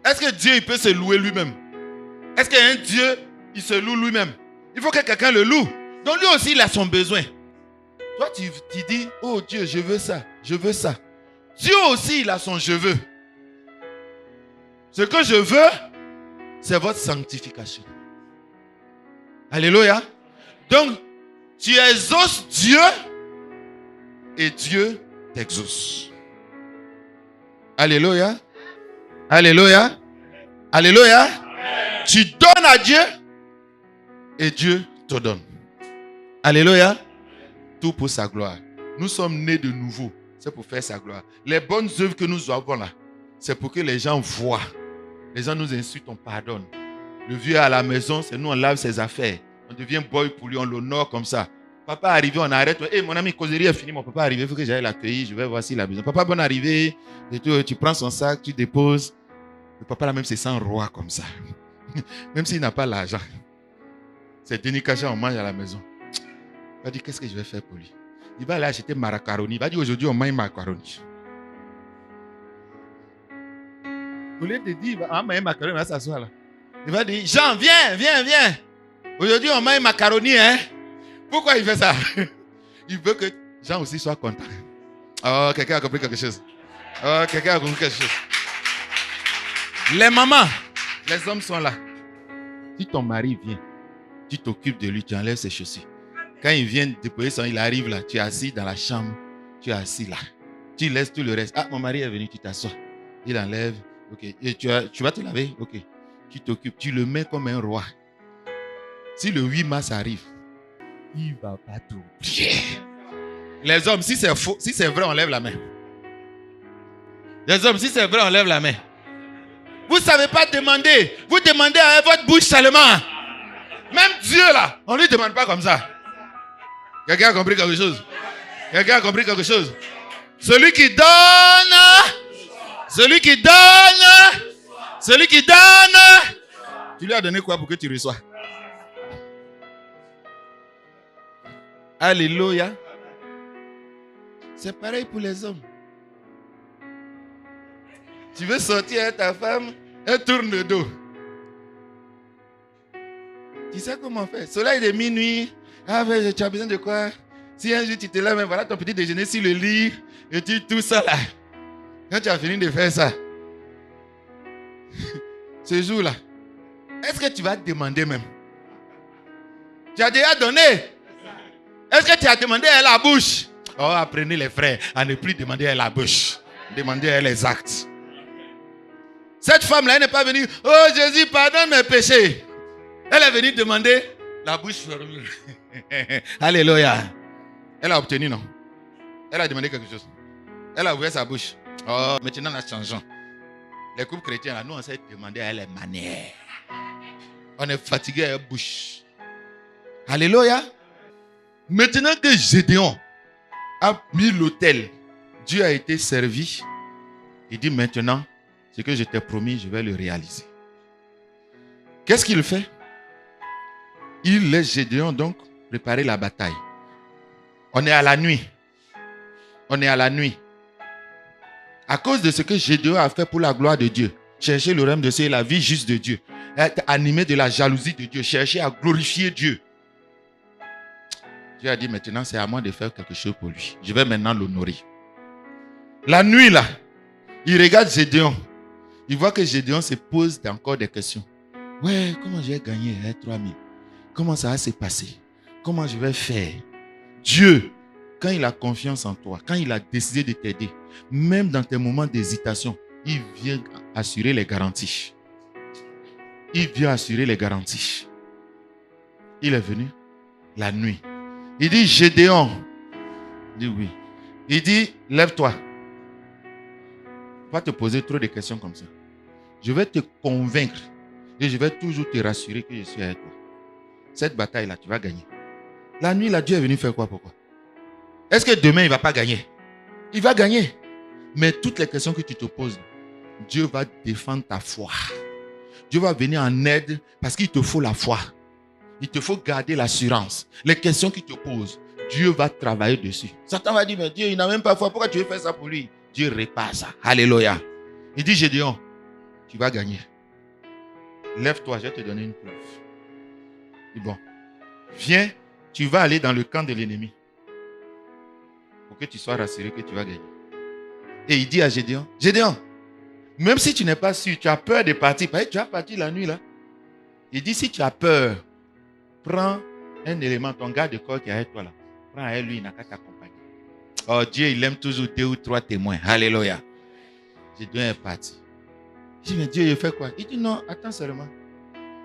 Est-ce que Dieu il peut se louer lui-même? Est-ce qu'un Dieu, il se loue lui-même? Il faut que quelqu'un le loue. Donc lui aussi, il a son besoin. Toi, tu dis, oh Dieu, je veux ça, je veux ça. Dieu aussi, il a son je veux. Ce que je veux, c'est votre sanctification. Alléluia. Donc, tu exauces Dieu et Dieu t'exauce. Alléluia. Alléluia. Alléluia. Tu donnes à Dieu et Dieu te donne. Alléluia. Tout pour sa gloire. Nous sommes nés de nouveau. C'est pour faire sa gloire. Les bonnes œuvres que nous avons là, c'est pour que les gens voient. Les gens nous insultent, on pardonne. Le vieux à la maison, c'est nous, on lave ses affaires. On devient boy pour lui, on l'honore comme ça. Papa arrivé, on arrête. Hey, mon ami, causerie est finie, mon papa arrivé, il faut que j'aille l'accueillir, je vais voir s'il a besoin. Papa, bonne arrivée. Et tu prends son sac, tu déposes. Le papa là même se sent roi comme ça. Même s'il n'a pas l'argent. C'est Denis Kacha, on mange à la maison. Il va dire, qu'est-ce que je vais faire pour lui? Il va aller acheter macaroni. Il va dire, aujourd'hui, on mange macaroni. Au lieu de dire, il va manger macaroni, il va s'asseoir là. Il va dire, Jean, viens. Aujourd'hui, on mange macaroni, hein? Pourquoi il fait ça? Il veut que Jean aussi soit content. Oh, quelqu'un a compris quelque chose. Oh, quelqu'un a compris quelque chose. Les mamans, les hommes sont là. Si ton mari vient, tu t'occupes de lui, tu enlèves ses chaussures. Quand il vient déposer son, il arrive là, tu es assis dans la chambre, tu es assis là. Tu laisses tout le reste. Ah, mon mari est venu, tu t'assois. Il enlève, ok. Et tu vas te laver, ok. Tu t'occupes, tu le mets comme un roi. Si le 8 mars arrive, il va pas t'oublier. Les hommes, si c'est faux, si c'est vrai, on lève la main. Les hommes, si c'est vrai, on lève la main. Vous ne savez pas demander. Vous demandez avec votre bouche seulement. Même Dieu là, on ne lui demande pas comme ça. Quelqu'un a compris quelque chose? Quelqu'un a compris quelque chose? Celui qui donne, tu lui as donné quoi pour que tu reçois? Alléluia. C'est pareil pour les hommes. Tu veux sortir avec ta femme, elle tourne le dos. Tu sais comment faire? Soleil de minuit. Ah, mais tu as besoin de quoi? Si un jour tu te lèves, voilà ton petit déjeuner sur le lit, et tu tout ça là. Quand tu as fini de faire ça, ce jour-là, est-ce que tu vas te demander même? Tu as déjà donné? Est-ce que tu as demandé à la bouche? Oh, apprenez les frères à ne plus demander à la bouche. Demandez à les actes. Cette femme-là, elle n'est pas venue. Oh Jésus, pardonne mes péchés. Elle est venue demander la bouche fermée. Alléluia. Elle a obtenu, non? Elle a demandé quelque chose. Elle a ouvert sa bouche. Oh, maintenant, on a changé. Les couples chrétiens, là, nous, on s'est demandé à les manières. On est fatigué à la bouche. Alléluia. Maintenant que Gédéon a mis l'autel, Dieu a été servi. Il dit maintenant, ce que je t'ai promis, je vais le réaliser. Qu'est-ce qu'il fait? Il laisse Gédéon donc préparer la bataille. On est à la nuit. On est à la nuit. À cause de ce que Gédéon a fait pour la gloire de Dieu, chercher le règne de Dieu et la vie juste de Dieu, être animé de la jalousie de Dieu, chercher à glorifier Dieu. Dieu a dit maintenant c'est à moi de faire quelque chose pour lui. Je vais maintenant l'honorer. La nuit là, il regarde Gédéon. Il voit que Gédéon se pose encore des questions. Ouais, comment j'ai gagné 3000? Comment ça va se passer? Comment je vais faire? Dieu, quand il a confiance en toi, quand il a décidé de t'aider, même dans tes moments d'hésitation, il vient assurer les garanties. Il vient assurer les garanties. Il est venu la nuit. Il dit, Gédéon. Il dit oui. Il dit, lève-toi. Pas te poser trop de questions comme ça. Je vais te convaincre et je vais toujours te rassurer que je suis avec toi. Cette bataille-là, tu vas gagner. La nuit, là, Dieu est venu faire quoi? Pourquoi? Est-ce que demain, il ne va pas gagner? Il va gagner. Mais toutes les questions que tu te poses, Dieu va défendre ta foi. Dieu va venir en aide parce qu'il te faut la foi. Il te faut garder l'assurance. Les questions qu'il te pose, Dieu va travailler dessus. Satan va dire, mais Dieu, il n'a même pas foi. Pourquoi tu veux faire ça pour lui? Dieu répare ça. Alléluia. Il dit, Gédéon, tu vas gagner. Lève-toi, je vais te donner une preuve. Il dit, bon, viens, tu vas aller dans le camp de l'ennemi. Pour que tu sois rassuré que tu vas gagner. Et il dit à Gédéon, Gédéon, même si tu n'es pas sûr, tu as peur de partir. Parce que tu as parti la nuit là. Il dit, si tu as peur, prends un élément, ton garde-corps qui est avec toi là. Prends à lui, il n'a qu'à t'accompagner. Oh, Dieu, il aime toujours 2 ou 3 témoins. Alléluia. Gédéon est parti. Je dis, mais Dieu, il fait quoi? Il dit, non, attends seulement.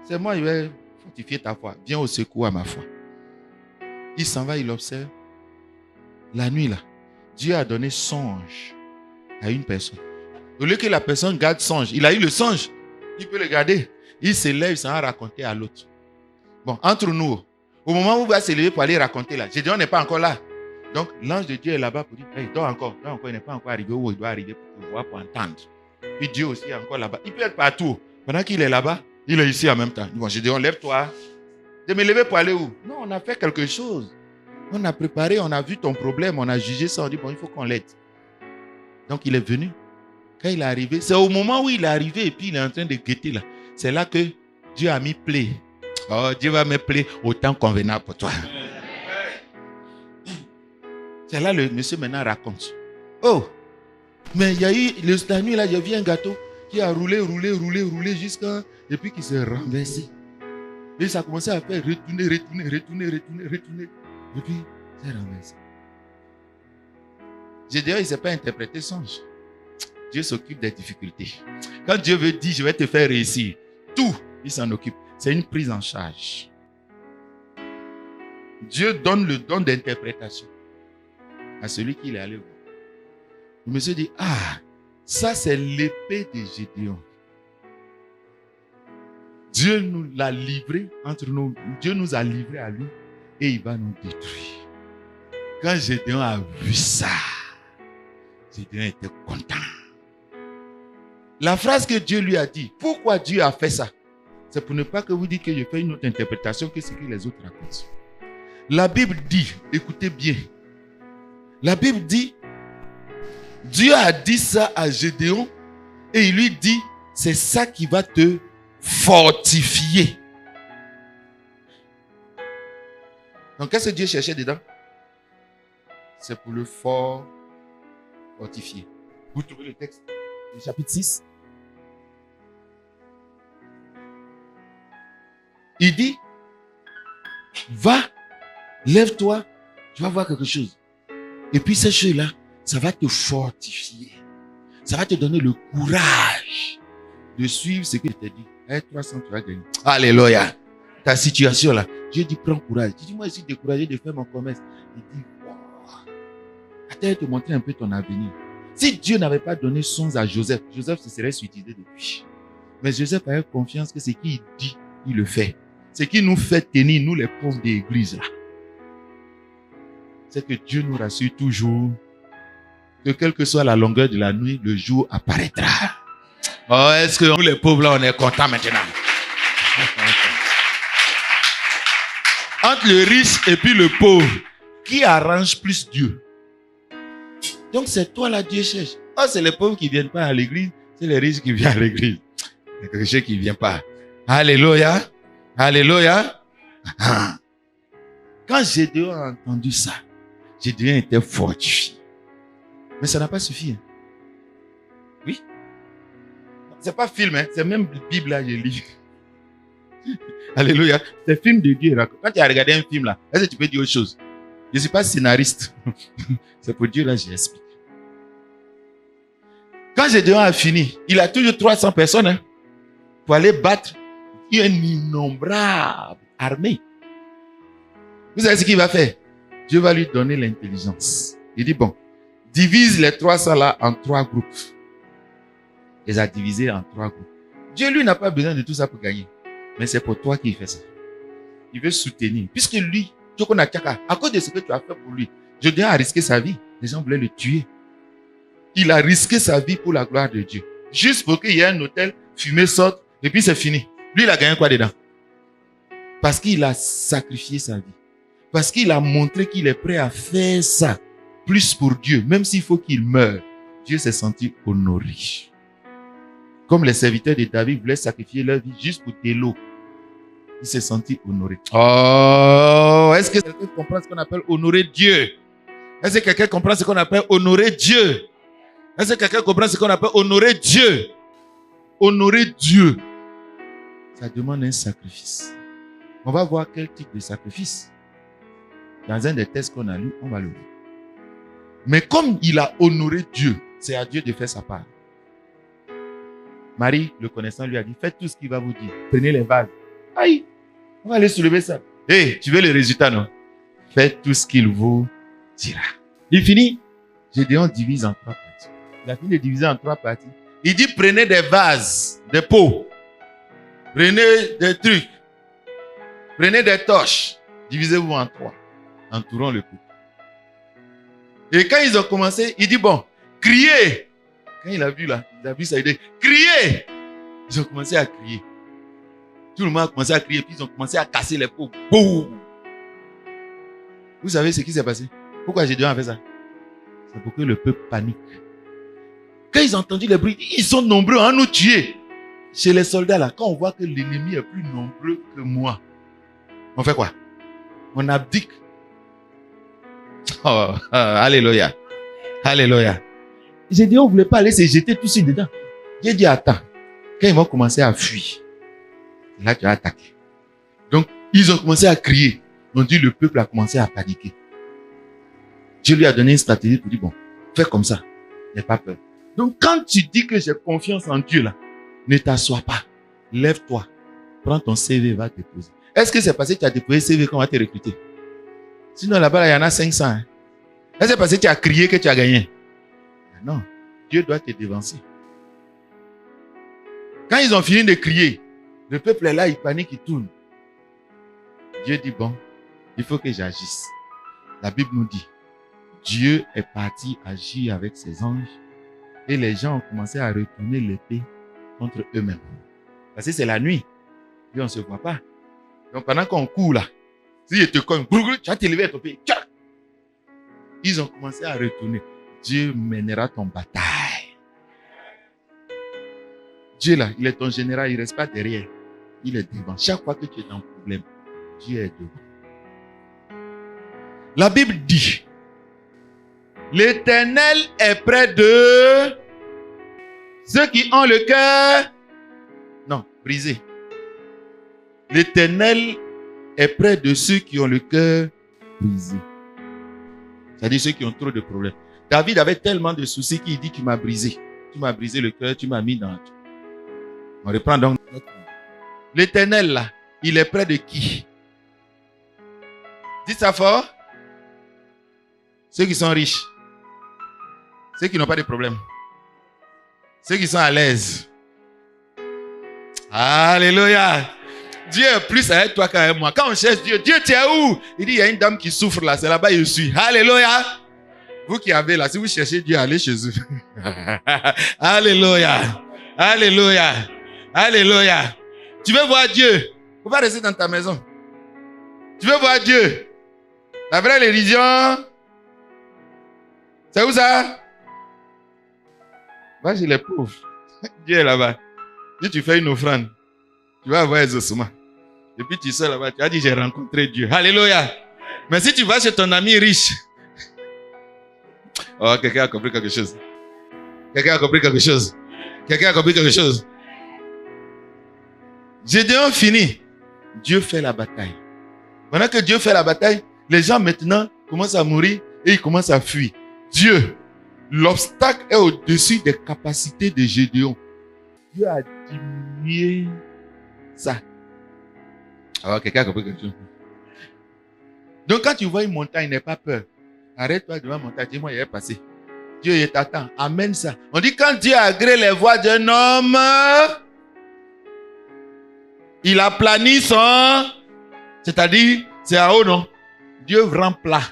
C'est moi, il vais fortifier ta foi. Viens au secours à ma foi. Il s'en va, il observe. La nuit, là, Dieu a donné songe à une personne. Au lieu que la personne garde songe, il a eu le songe. Il peut le garder. Il se lève, il s'en va raconter à l'autre. Bon, entre nous, au moment où il va se lever pour aller raconter là, Gédéon n'est pas encore là. Donc, l'ange de Dieu est là-bas pour dire, hey, dors encore, il n'est pas encore arrivé où il doit arriver pour te voir, pour entendre. Puis Dieu aussi est encore là-bas. Il peut être partout. Pendant qu'il est là-bas, il est ici en même temps. Bon, Gédéon, lève-toi. De me lever pour aller où? Non, on a fait quelque chose. On a préparé, on a vu ton problème, on a jugé ça, on dit, bon, il faut qu'on l'aide. Donc, il est venu. Quand il est arrivé, c'est au moment où il est arrivé et puis il est en train de guetter là. C'est là que Dieu a mis plaie. Oh, Dieu va me plaire au temps convenable pour toi. C'est là le monsieur maintenant raconte. Oh, mais il y a eu, la nuit là, il y a vu un gâteau qui a roulé jusqu'à, et puis qui s'est renversé. Et ça a commencé à faire retourner. Et puis, c'est renversé. Gédéon, il ne sait pas interpréter songe. Dieu s'occupe des difficultés. Quand Dieu veut dire, je vais te faire réussir, tout, il s'en occupe. C'est une prise en charge. Dieu donne le don d'interprétation à celui qui est allé voir. Le monsieur dit, ah, ça c'est l'épée de Gédéon. Dieu nous l'a livré entre nous. Dieu nous a livré à lui et il va nous détruire. Quand Gédéon a vu ça, Gédéon était content. La phrase que Dieu lui a dit, pourquoi Dieu a fait ça? C'est pour ne pas que vous dites que je fais une autre interprétation que ce que les autres racontent. La Bible dit, écoutez bien, la Bible dit, Dieu a dit ça à Gédéon et il lui dit, c'est ça qui va te fortifier. Donc qu'est-ce que Dieu cherchait dedans? C'est pour le fortifier. Vous trouvez le texte? Le chapitre 6. Il dit, va, lève-toi, tu vas voir quelque chose. Et puis ces choses-là, ça va te fortifier. Ça va te donner le courage de suivre ce que je t'ai dit. 300, tu vas gagner. Alléluia. Ta situation là, Dieu dit, prends courage. Tu dis, moi, je suis découragé de faire mon commerce. Il dit, wow. Attends, te montrer un peu ton avenir. Si Dieu n'avait pas donné sens à Joseph, Joseph se serait suicidé depuis. Mais Joseph avait confiance que ce qu'il dit, il le fait. Ce qui nous fait tenir, nous les pauvres de l'église là, c'est que Dieu nous rassure toujours que quelle que soit la longueur de la nuit, le jour apparaîtra. Oh, est-ce que nous les pauvres là, on est contents maintenant? Entre le riche et puis le pauvre, qui arrange plus Dieu? Donc c'est toi là, Dieu cherche. Oh, c'est les pauvres qui ne viennent pas à l'église, c'est les riches qui viennent à l'église. Les riches qui ne viennent pas. Alléluia. Alléluia. Quand Gédéon a entendu ça, Gédéon était fortifié. Mais ça n'a pas suffi. Hein. Oui. C'est pas film, hein. C'est même la Bible là, je lis. Alléluia. C'est film de Dieu. Quand tu as regardé un film là, est-ce que tu peux dire autre chose? Je ne suis pas scénariste. C'est pour Dieu là, j'explique. Quand Gédéon a fini, il a toujours 300 personnes hein, pour aller battre une innombrable armée. Vous savez ce qu'il va faire? Dieu va lui donner l'intelligence. Il dit, bon, divise les 300 là en 3 groupes. Il les a divisés en 3 groupes. Dieu, lui, n'a pas besoin de tout ça pour gagner. Mais c'est pour toi qu'il fait ça. Il veut soutenir. Puisque lui, à cause de ce que tu as fait pour lui, Gédéon a risqué sa vie. Les gens voulaient le tuer. Il a risqué sa vie pour la gloire de Dieu. Juste pour qu'il y ait un hôtel, fumée sorte, et puis c'est fini. Lui, il a gagné quoi dedans? Parce qu'il a sacrifié sa vie. Parce qu'il a montré qu'il est prêt à faire ça. Plus pour Dieu. Même s'il faut qu'il meure. Dieu s'est senti honoré. Comme les serviteurs de David voulaient sacrifier leur vie juste pour de l'eau. Il s'est senti honoré. Oh, est-ce que quelqu'un comprend ce qu'on appelle honorer Dieu? Est-ce que quelqu'un comprend ce qu'on appelle honorer Dieu? Est-ce que quelqu'un comprend ce qu'on appelle honorer Dieu? Honorer Dieu, ça demande un sacrifice. On va voir quel type de sacrifice. Dans un des textes qu'on a lu, on va le voir. Mais comme il a honoré Dieu, c'est à Dieu de faire sa part. Marie, le connaissant, lui a dit, faites tout ce qu'il va vous dire. Prenez les vases. Aïe, on va aller soulever ça. Hé, tu veux le résultat, non? Faites tout ce qu'il vous dira. Il finit. Gédéon divise en 3 parties. Il a fini de diviser en 3 parties. Il dit, prenez des vases, des pots. Prenez des trucs. Prenez des torches. Divisez-vous en 3. Entourons le peuple. Et quand ils ont commencé, il dit, bon, criez. Quand il a vu là, il a vu ça, il dit, criez. Ils ont commencé à crier. Tout le monde a commencé à crier, puis ils ont commencé à casser les pots. Boum. Vous savez ce qui s'est passé? Pourquoi Gédéon a fait ça? C'est pour que le peuple panique. Quand ils ont entendu les bruits, ils sont nombreux à nous tuer. Chez les soldats là, quand on voit que l'ennemi est plus nombreux que moi, on fait quoi? On abdique. Oh, alléluia. Alléluia. Gédéon ne voulait pas aller se jeter tout de suite dedans. J'ai dit, attends. Quand ils vont commencer à fuir, là tu as attaqué. Donc, ils ont commencé à crier. On dit, le peuple a commencé à paniquer. Dieu lui a donné une stratégie pour dire, bon, fais comme ça. N'aie pas peur. Donc, quand tu dis que j'ai confiance en Dieu là, ne t'assois pas. Lève-toi. Prends ton CV, va te déposer. Est-ce que c'est parce que tu as déposé CV qu'on va te recruter? Sinon, là-bas, il y en a 500. Hein? Est-ce que c'est parce que tu as crié que tu as gagné? Non. Dieu doit te dévancer. Quand ils ont fini de crier, le peuple est là, il panique, il tourne. Dieu dit, bon, il faut que j'agisse. La Bible nous dit, Dieu est parti agir avec ses anges et les gens ont commencé à retourner l'épée contre eux-mêmes. Parce que c'est la nuit. Et on ne se voit pas. Donc pendant qu'on court là, si je te cogne, tu vas t'élever à ton pied. Ils ont commencé à retourner. Dieu mènera ton bataille. Dieu là, il est ton général, il ne reste pas derrière. Il est devant. Chaque fois que tu es dans un problème, Dieu est devant. La Bible dit, l'Éternel est près de ceux qui ont le cœur, non, brisé. L'Éternel est près de ceux qui ont le cœur brisé. C'est-à-dire ceux qui ont trop de problèmes. David avait tellement de soucis qu'il dit, tu m'as brisé. Tu m'as brisé le cœur, tu m'as mis dans... On reprend donc. L'Éternel là, il est près de qui? Dites ça fort. Ceux qui sont riches. Ceux qui n'ont pas de problème. Ceux qui sont à l'aise. Alléluia. Dieu est plus avec toi qu'avec moi. Quand on cherche Dieu, Dieu tu es où? Il dit, il y a une dame qui souffre là, c'est là-bas je suis. Alléluia. Vous qui avez là, si vous cherchez Dieu, allez chez eux. Alléluia. Alléluia. Alléluia. Tu veux voir Dieu? Il ne faut pas rester dans ta maison. Tu veux voir Dieu? La vraie religion, c'est où ça? Va chez les pauvres. Dieu est là-bas. Si tu fais une offrande, tu vas avoir les ossements. Et puis tu sors là-bas, tu as dit j'ai rencontré Dieu. Alléluia. Mais si tu vas chez ton ami riche. Oh, quelqu'un a compris quelque chose. Quelqu'un a compris quelque chose. Quelqu'un a compris quelque chose. Gédéon finit. Dieu fait la bataille. Pendant que Dieu fait la bataille, les gens maintenant commencent à mourir et ils commencent à fuir. Dieu, l'obstacle est au-dessus des capacités de Gédéon. Dieu a diminué ça. Alors, quelqu'un a compris quelque chose. Donc, quand tu vois une montagne, n'aie pas peur. Arrête-toi devant la montagne. Dis-moi, il est passé. Dieu, il t'attend. Amène ça. On dit, quand Dieu agrée les voies d'un homme, il aplanit son... C'est-à-dire, c'est à haut, non? Dieu rend plat.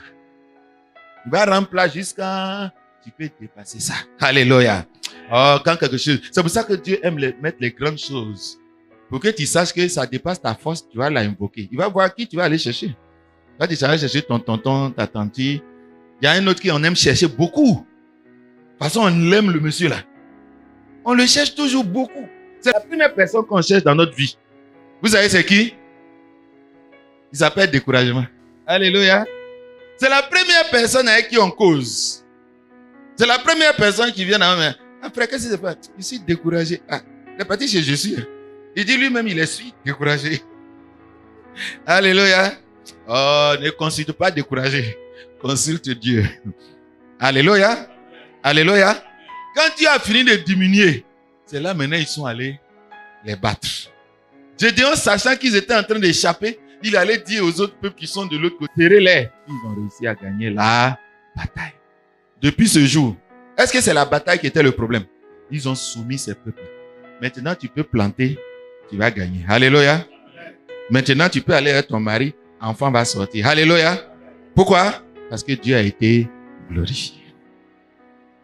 Il va rendre plat jusqu'à... Tu peux dépasser ça. Alléluia. Oh, quand quelque chose... C'est pour ça que Dieu aime mettre les grandes choses. Pour que tu saches que ça dépasse ta force, tu vas l'invoquer. Il va voir qui tu vas aller chercher. Quand tu vas chercher ton tonton, ta tante, il y a un autre qui on aime chercher beaucoup. De toute façon, on aime le monsieur là. On le cherche toujours beaucoup. C'est la première personne qu'on cherche dans notre vie. Vous savez c'est qui? Il s'appelle découragement. Alléluia. C'est la première personne avec qui on cause. C'est la première personne qui vient dans ma main. Après, qu'est-ce qui se passe? Je suis découragé. Ah, il est parti chez Jésus. Il dit lui-même, il est découragé. Alléluia. Oh, ne consulte pas découragé. Consulte Dieu. Alléluia. Alléluia. Quand Dieu a fini de diminuer, c'est là maintenant ils sont allés les battre. Gédéon, sachant qu'ils étaient en train d'échapper, il allait dire aux autres peuples qui sont de l'autre côté, tirez-les. Ils ont réussi à gagner la bataille. Depuis ce jour, est-ce que c'est la bataille qui était le problème? Ils ont soumis ces peuples. Maintenant, tu peux planter, tu vas gagner. Alléluia. Maintenant, tu peux aller avec ton mari, enfant va sortir. Alléluia. Pourquoi? Parce que Dieu a été glorifié.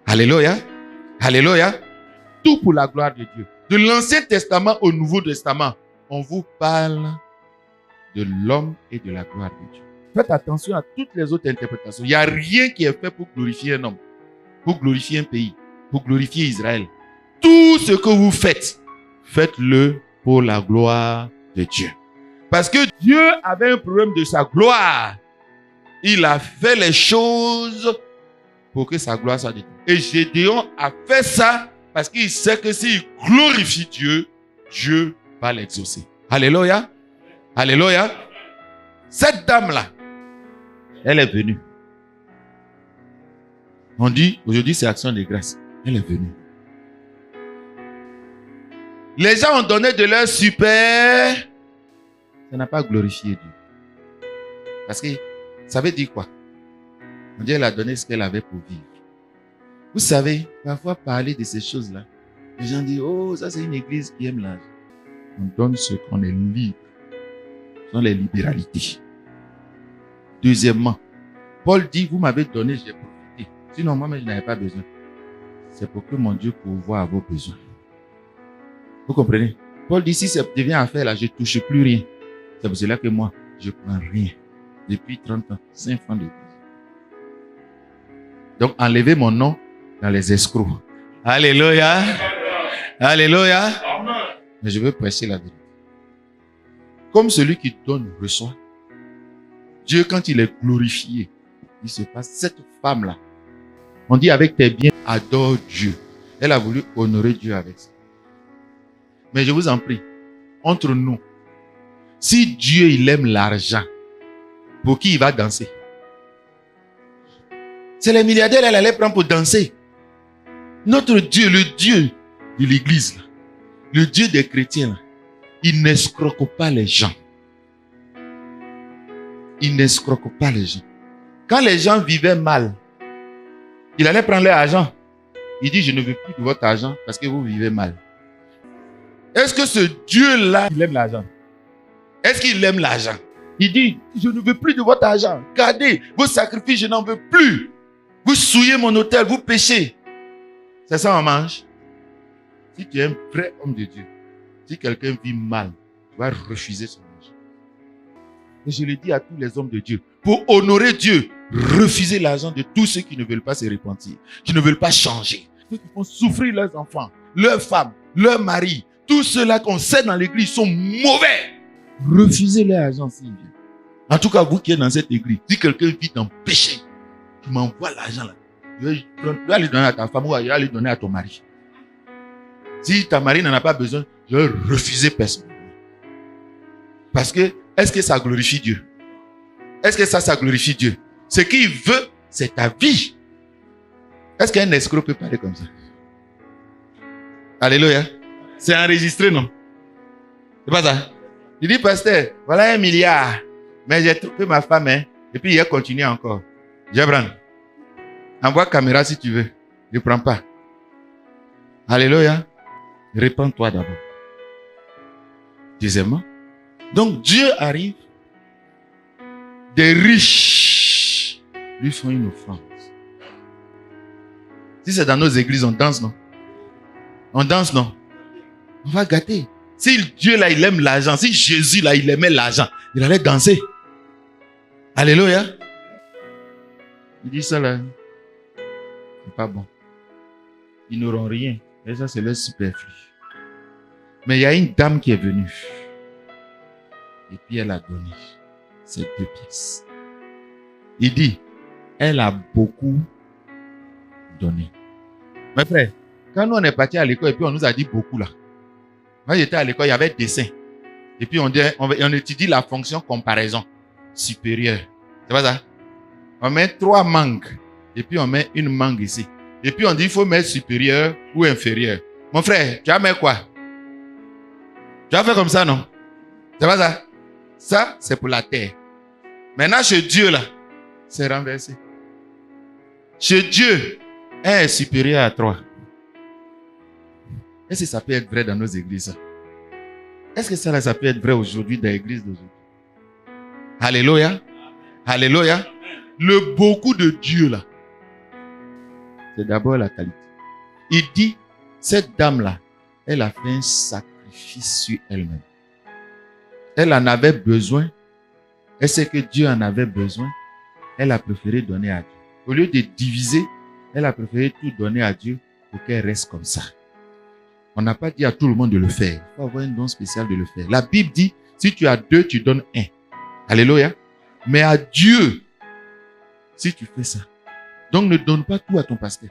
Alléluia. Alléluia. Tout pour la gloire de Dieu. De l'Ancien Testament au Nouveau Testament, on vous parle de l'homme et de la gloire de Dieu. Faites attention à toutes les autres interprétations. Il n'y a rien qui est fait pour glorifier un homme, pour glorifier un pays, pour glorifier Israël. Tout ce que vous faites, faites-le pour la gloire de Dieu. Parce que Dieu avait un problème de sa gloire. Il a fait les choses pour que sa gloire soit détruite. Et Gédéon a fait ça parce qu'il sait que s'il glorifie Dieu, Dieu va l'exaucer. Alléluia. Alléluia. Cette dame-là, elle est venue. On dit, aujourd'hui c'est action de grâce. Elle est venue. Les gens ont donné de leur super. Ça n'a pas glorifié Dieu. Parce que ça veut dire quoi? On dit qu'elle a donné ce qu'elle avait pour vivre. Vous savez, parfois parler de ces choses-là, les gens disent, oh, ça c'est une église qui aime l'argent. On donne ce qu'on est libre. Ce sont les libéralités. Deuxièmement, Paul dit, vous m'avez donné, j'ai profité. Sinon, moi-même, je n'avais pas besoin. C'est pour que mon Dieu pourvoie à vos besoins. Vous comprenez? Paul dit, si ça devient affaire là, je ne touche plus rien. C'est pour cela que moi, je ne prends rien. Depuis 30 ans, 5 ans de vie. Donc, enlevez mon nom dans les escrocs. Alléluia. Alléluia. Mais je veux prêcher la vérité. Comme celui qui donne reçoit, Dieu, quand il est glorifié, il se passe cette femme-là. On dit avec tes biens, adore Dieu. Elle a voulu honorer Dieu avec ça. Mais je vous en prie, entre nous, si Dieu, il aime l'argent, pour qui il va danser? C'est les milliardaires, elle allait prendre pour danser. Notre Dieu, le Dieu de l'église, là, le Dieu des chrétiens, là, il n'escroque pas les gens. Il n'escroque pas les gens. Quand les gens vivaient mal, il allait prendre leur argent. Il dit, je ne veux plus de votre argent parce que vous vivez mal. Est-ce que ce Dieu-là, il aime l'argent? Est-ce qu'il aime l'argent? Il dit, je ne veux plus de votre argent. Gardez vos sacrifices, je n'en veux plus. Vous souillez mon autel, vous péchez. C'est ça on mange. Si tu es un vrai homme de Dieu, si quelqu'un vit mal, tu vas refuser son argent. Et je le dis à tous les hommes de Dieu, pour honorer Dieu, refusez l'argent de tous ceux qui ne veulent pas se repentir, qui ne veulent pas changer, ceux qui font souffrir leurs enfants, leurs femmes, leurs maris, tous ceux-là qu'on sait dans l'église sont mauvais. Refusez leur argent s'ils viennent. En tout cas, vous qui êtes dans cette église, si quelqu'un vit dans le péché, tu m'envoies l'argent là. Tu vas aller donner à ta femme ou tu vas aller donner à ton mari. Si ta mari n'en a pas besoin, je vais refuser personne. Parce que, est-ce que ça glorifie Dieu? Est-ce que ça glorifie Dieu? Ce qu'il veut, c'est ta vie. Est-ce qu'un escroc peut parler comme ça? Alléluia. C'est enregistré, non? C'est pas ça? Il dit, pasteur, voilà 1 milliard. Mais j'ai trompé ma femme, hein. Et puis il a continué encore. Jabran, envoie caméra si tu veux. Je ne prends pas. Alléluia. Répands-toi d'abord. Deuxièmement, donc Dieu arrive. Des riches lui font une offrande. Si c'est dans nos églises, on danse, non? On danse, non? On va gâter. Si Dieu là, il aime l'argent, si Jésus là, il aimait l'argent, il allait danser. Alléluia. Il dit ça là, c'est pas bon. Ils n'auront rien. Et ça, c'est leur superflu. Mais il y a une dame qui est venue. Et puis elle a donné ces 2 pièces. Il dit, elle a beaucoup donné. Mes frères, quand nous on est partis à l'école et puis on nous a dit beaucoup là. Moi j'étais à l'école, il y avait dessin. Et puis on étudie la fonction comparaison supérieure. C'est pas ça? On met 3 mangues Et puis on met une mangue ici. Et puis on dit il faut mettre supérieur ou inférieur. Mon frère, tu vas mettre quoi? Tu vas faire comme ça, non? C'est pas ça? Ça, c'est pour la terre. Maintenant, chez Dieu, là, c'est renversé. Chez Dieu, 1 est supérieur à 3. Est-ce que ça peut être vrai dans nos églises, ça? Est-ce que ça peut être vrai aujourd'hui dans l'église d'aujourd'hui? Alléluia. Alléluia. Le beaucoup de Dieu, là, c'est d'abord la qualité. Il dit, cette dame-là, elle a fait un sacrifice sur elle-même. Elle en avait besoin. Et c'est que Dieu en avait besoin. Elle a préféré donner à Dieu. Au lieu de diviser, elle a préféré tout donner à Dieu pour qu'elle reste comme ça. On n'a pas dit à tout le monde de le faire. Il faut avoir un don spécial de le faire. La Bible dit, si tu as 2, tu donnes 1. Alléluia. Mais à Dieu, si tu fais ça, donc ne donne pas tout à ton pasteur.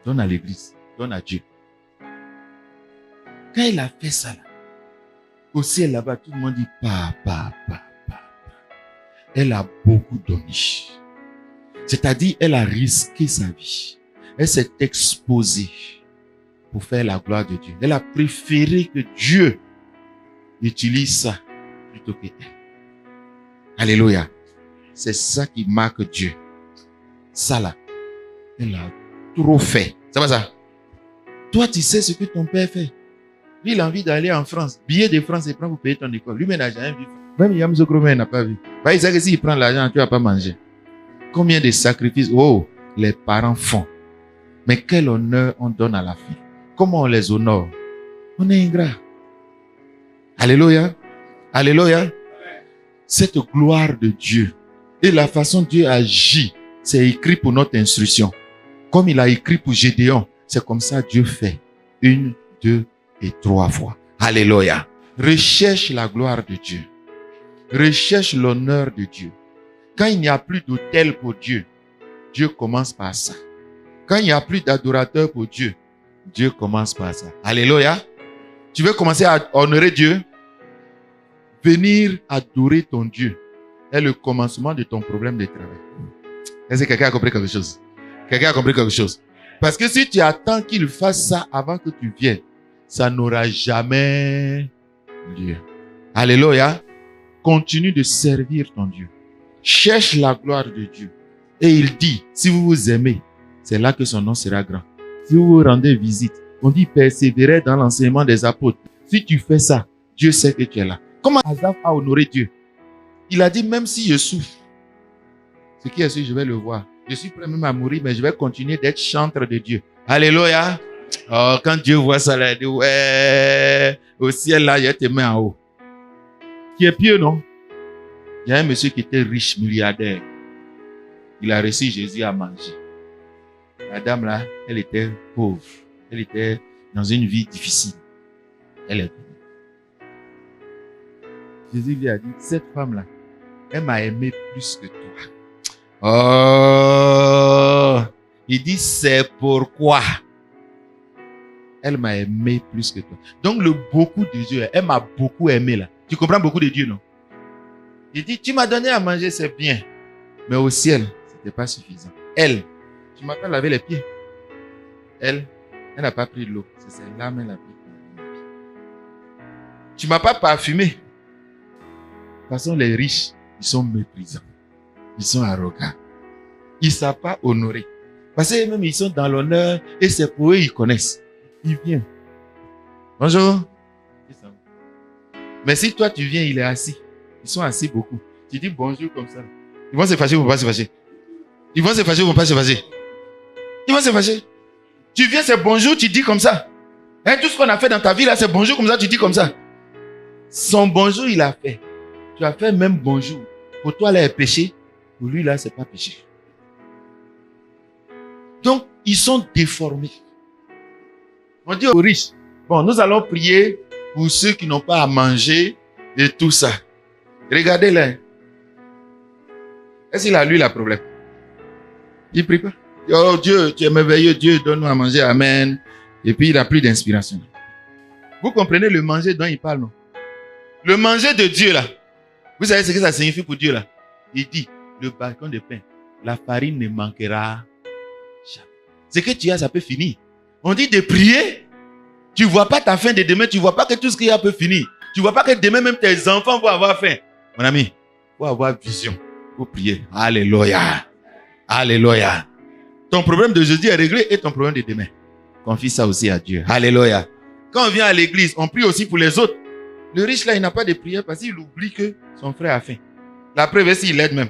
Donne à l'église. Donne à Dieu. Quand il a fait ça, là, au ciel là-bas, tout le monde dit, papa. Elle a beaucoup donné. C'est-à-dire, elle a risqué sa vie. Elle s'est exposée pour faire la gloire de Dieu. Elle a préféré que Dieu utilise ça plutôt qu'elle. Alléluia. C'est ça qui marque Dieu. Ça là, elle a trop fait. C'est pas ça? Toi, tu sais ce que ton père fait. Lui, il a envie d'aller en France. Billet de France, il prend pour payer ton école. Lui, il n'a jamais vu. Même Yam Zokrome n'a pas vu. Il sait que s'il prend l'argent, tu ne vas pas manger. Combien de sacrifices, les parents font. Mais quel honneur on donne à la fin. Comment on les honore? On est ingrat. Alléluia. Alléluia. Cette gloire de Dieu et la façon dont Dieu agit, c'est écrit pour notre instruction. Comme il a écrit pour Gédéon, c'est comme ça Dieu fait. 1, 2 et 3 fois. Alléluia. Recherche la gloire de Dieu. Recherche l'honneur de Dieu. Quand il n'y a plus d'autel pour Dieu, Dieu commence par ça. Quand il n'y a plus d'adorateur pour Dieu, Dieu commence par ça. Alléluia. Tu veux commencer à honorer Dieu? Venir adorer ton Dieu est le commencement de ton problème de travail. Est-ce que quelqu'un a compris quelque chose? Quelqu'un a compris quelque chose? Parce que si tu attends qu'il fasse ça avant que tu viennes, ça n'aura jamais lieu. Alléluia. Continue de servir ton Dieu. Cherche la gloire de Dieu. Et il dit, si vous vous aimez, c'est là que son nom sera grand. Si vous vous rendez visite, on dit persévérer dans l'enseignement des apôtres. Si tu fais ça, Dieu sait que tu es là. Comment Asaph a honoré Dieu? Il a dit, même si je souffre, ce qui est sûr, je vais le voir. Je suis prêt même à mourir, mais je vais continuer d'être chantre de Dieu. Alléluia. Oh, quand Dieu voit ça, là, il dit, ouais, au ciel là, il y a tes mains en haut. Qui est pieux, non? Il y a un monsieur qui était riche, milliardaire. Il a reçu Jésus à manger. La dame là, elle était pauvre. Elle était dans une vie difficile. Elle est venue. Jésus lui a dit, cette femme-là, elle m'a aimé plus que toi. Oh! Il dit, c'est pourquoi elle m'a aimé plus que toi. Donc le beaucoup de Dieu, elle m'a beaucoup aimé là. Tu comprends beaucoup de Dieu, non? Il dit, tu m'as donné à manger, c'est bien. Mais au ciel, ce n'était pas suffisant. Elle, tu m'as pas lavé les pieds. Elle n'a pas pris de l'eau. C'est ses larmes, elle a pris. Tu m'as pas parfumé. De toute façon, les riches, ils sont méprisants. Ils sont arrogants. Ils ne savent pas honorer. Parce que même ils sont dans l'honneur et c'est pour eux ils connaissent. Ils viennent. Bonjour. Mais si toi tu viens, il est assis. Ils sont assis beaucoup. Tu dis bonjour comme ça. Ils vont se fâcher ou vont pas se fâcher? Ils vont se fâcher ou vont pas se fâcher? Ils vont se fâcher. Tu viens, c'est bonjour, tu dis comme ça. Hein, tout ce qu'on a fait dans ta vie là, c'est bonjour comme ça, tu dis comme ça. Son bonjour, il a fait. Tu as fait même bonjour. Pour toi là, est péché. Pour lui là, c'est pas péché. Donc, ils sont déformés. On dit aux riches, bon, nous allons prier pour ceux qui n'ont pas à manger et tout ça. Regardez-les. Est-ce qu'il a lu le problème? Il prie pas. Oh Dieu, tu es merveilleux, Dieu, donne-nous à manger, amen. Et puis il n'a plus d'inspiration. Vous comprenez le manger dont il parle, non? Le manger de Dieu là. Vous savez ce que ça signifie pour Dieu là? Il dit, le balcon de pain. la farine ne manquera jamais. Ce que tu as, ça peut finir. On dit de prier. Tu ne vois pas ta faim de demain. Tu ne vois pas que tout ce qu'il y a peut finir. Tu ne vois pas que demain, même tes enfants vont avoir faim. Mon ami, il faut avoir vision. Il faut prier. Alléluia. Alléluia. Ton problème de jeudi est réglé et ton problème de demain. Confie ça aussi à Dieu. Alléluia. Quand on vient à l'église, on prie aussi pour les autres. Le riche là, il n'a pas de prière parce qu'il oublie que son frère a faim. La preuve est s'il l'aide même.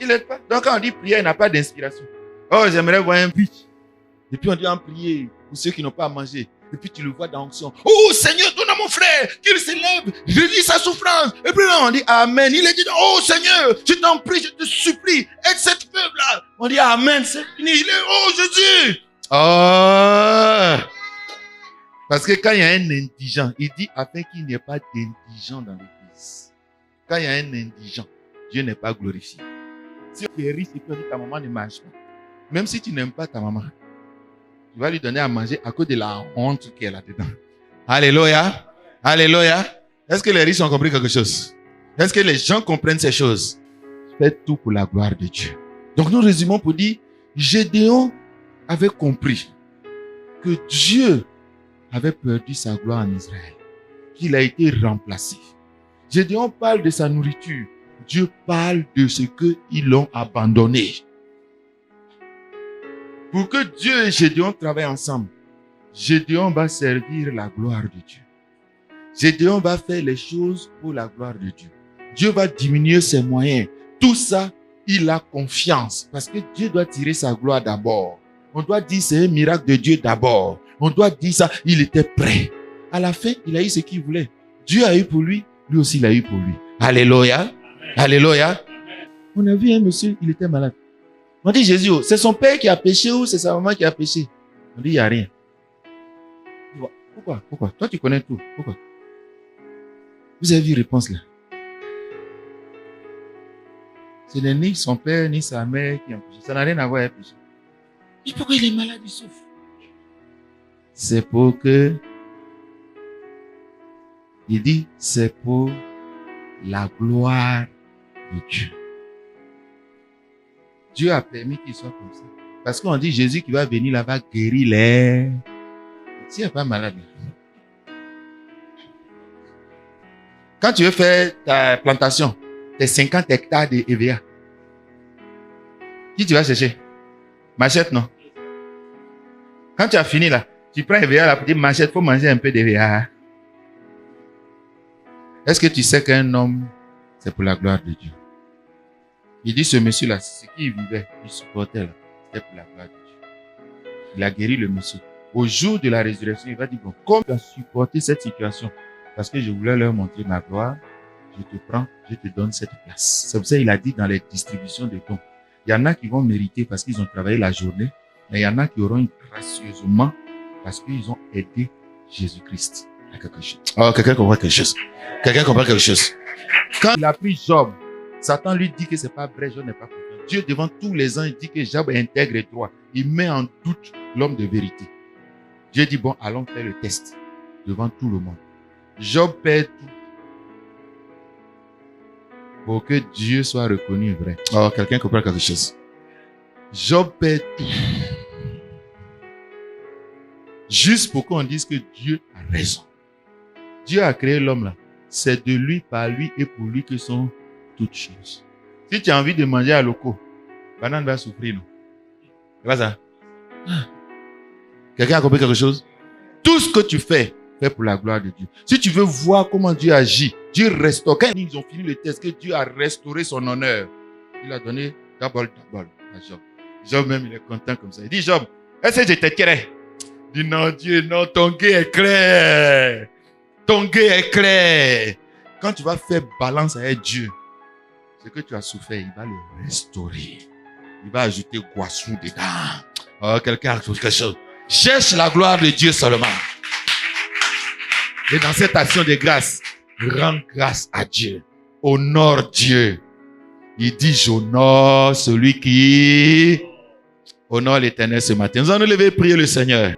Il n'aide pas. Donc quand on dit prière, il n'a pas d'inspiration. Oh, j'aimerais voir un preach. Et puis on dit en prier pour ceux qui n'ont pas à manger. Et puis tu le vois dans l'onction. Oh Seigneur, donne à mon frère qu'il s'élève. Je dis sa souffrance. Et puis là on dit Amen. Il est dit, oh Seigneur, je t'en prie, je te supplie. Aide cette faible là. On dit Amen, c'est fini. Il est, oh Jésus. Oh. Parce que quand il y a un indigent, il dit afin qu'il n'y ait pas d'indigent dans l'église. Quand il y a un indigent, Dieu n'est pas glorifié. Si tu es riche et puis ta maman ne mange pas, même si tu n'aimes pas ta maman, tu vas lui donner à manger à cause de la honte qu'elle a dedans. Alléluia. Alléluia. Est-ce que les riches ont compris quelque chose? Est-ce que les gens comprennent ces choses? Faites tout pour la gloire de Dieu. Donc nous résumons pour dire, Gédéon avait compris que Dieu avait perdu sa gloire en Israël, qu'il a été remplacé. Gédéon parle de sa nourriture. Dieu parle de ce qu'ils l'ont abandonné. Pour que Dieu et Gédéon travaillent ensemble, Gédéon va servir la gloire de Dieu. Gédéon va faire les choses pour la gloire de Dieu. Dieu va diminuer ses moyens. Tout ça, il a confiance parce que Dieu doit tirer sa gloire d'abord. On doit dire c'est un miracle de Dieu d'abord. On doit dire ça, il était prêt. À la fin, il a eu ce qu'il voulait. Dieu a eu pour lui, lui aussi il a eu pour lui. Alléluia. Amen. Alléluia. On a vu un monsieur, il était malade. On dit Jésus, c'est son père qui a péché ou c'est sa maman qui a péché? On dit il n'y a rien. Pourquoi? Toi tu connais tout. Pourquoi? Vous avez vu réponse là? Ce n'est ni son père ni sa mère qui ont péché. Ça n'a rien à voir avec le péché. Mais pourquoi il est malade, il souffre? C'est pour que, il dit, c'est pour la gloire de Dieu. Dieu a permis qu'il soit comme ça. Parce qu'on dit Jésus qui va venir là va guérir les... S'il n'est pas malade. Quand tu veux faire ta plantation, tes 50 hectares de EVA, qui tu vas chercher? Machette, non? Quand tu as fini là, tu prends EVA là pour dire machette, il faut manger un peu d'EVA. Est-ce que tu sais qu'un homme, c'est pour la gloire de Dieu? Il dit ce monsieur-là, c'est ce qu'il vivait, il supportait là, c'était pour la gloire de Dieu. Il a guéri le monsieur. Au jour de la résurrection, il va dire, bon, comme tu as supporté cette situation, parce que je voulais leur montrer ma gloire, je te prends, je te donne cette place. C'est pour ça qu'il a dit dans les distributions de dons. Il y en a qui vont mériter parce qu'ils ont travaillé la journée, mais il y en a qui auront gracieusement parce qu'ils ont aidé Jésus-Christ à quelque chose. Oh, quelqu'un comprend quelque chose. Quelqu'un comprend quelque chose. Quand il a pris Job, Satan lui dit que c'est pas vrai, Job n'est pas confiant. Dieu, devant tous les ans, il dit que Job est intègre et droit. Il met en doute l'homme de vérité. Dieu dit, bon, allons faire le test devant tout le monde. Job perd tout pour que Dieu soit reconnu vrai. Oh, quelqu'un comprend quelque chose. Job perd tout juste pour qu'on dise que Dieu a raison. Dieu a créé l'homme là. C'est de lui, par lui et pour lui que sont toutes choses. Si tu as envie de manger à loco, banane va souffrir, non? C'est pas ça? Quelqu'un a compris quelque chose? Tout ce que tu fais, fais pour la gloire de Dieu. Si tu veux voir comment Dieu agit, Dieu restaure. Quand ils ont fini le test, que Dieu a restauré son honneur, il a donné double à Job. Job même, il est content comme ça. Il dit, Job, est-ce que j'étais clair? Il dit, non, Dieu, non, ton guet est clair. Ton guet est clair. Quand tu vas faire balance avec Dieu, ce que tu as souffert, il va le restaurer. Il va ajouter Guassou dedans. Oh, quelqu'un a quelque chose. Cherche la gloire de Dieu seulement. Et dans cette action de grâce, rends grâce à Dieu. Honore Dieu. Il dit, j'honore celui qui honore l'Éternel ce matin. Nous allons nous lever et prier le Seigneur.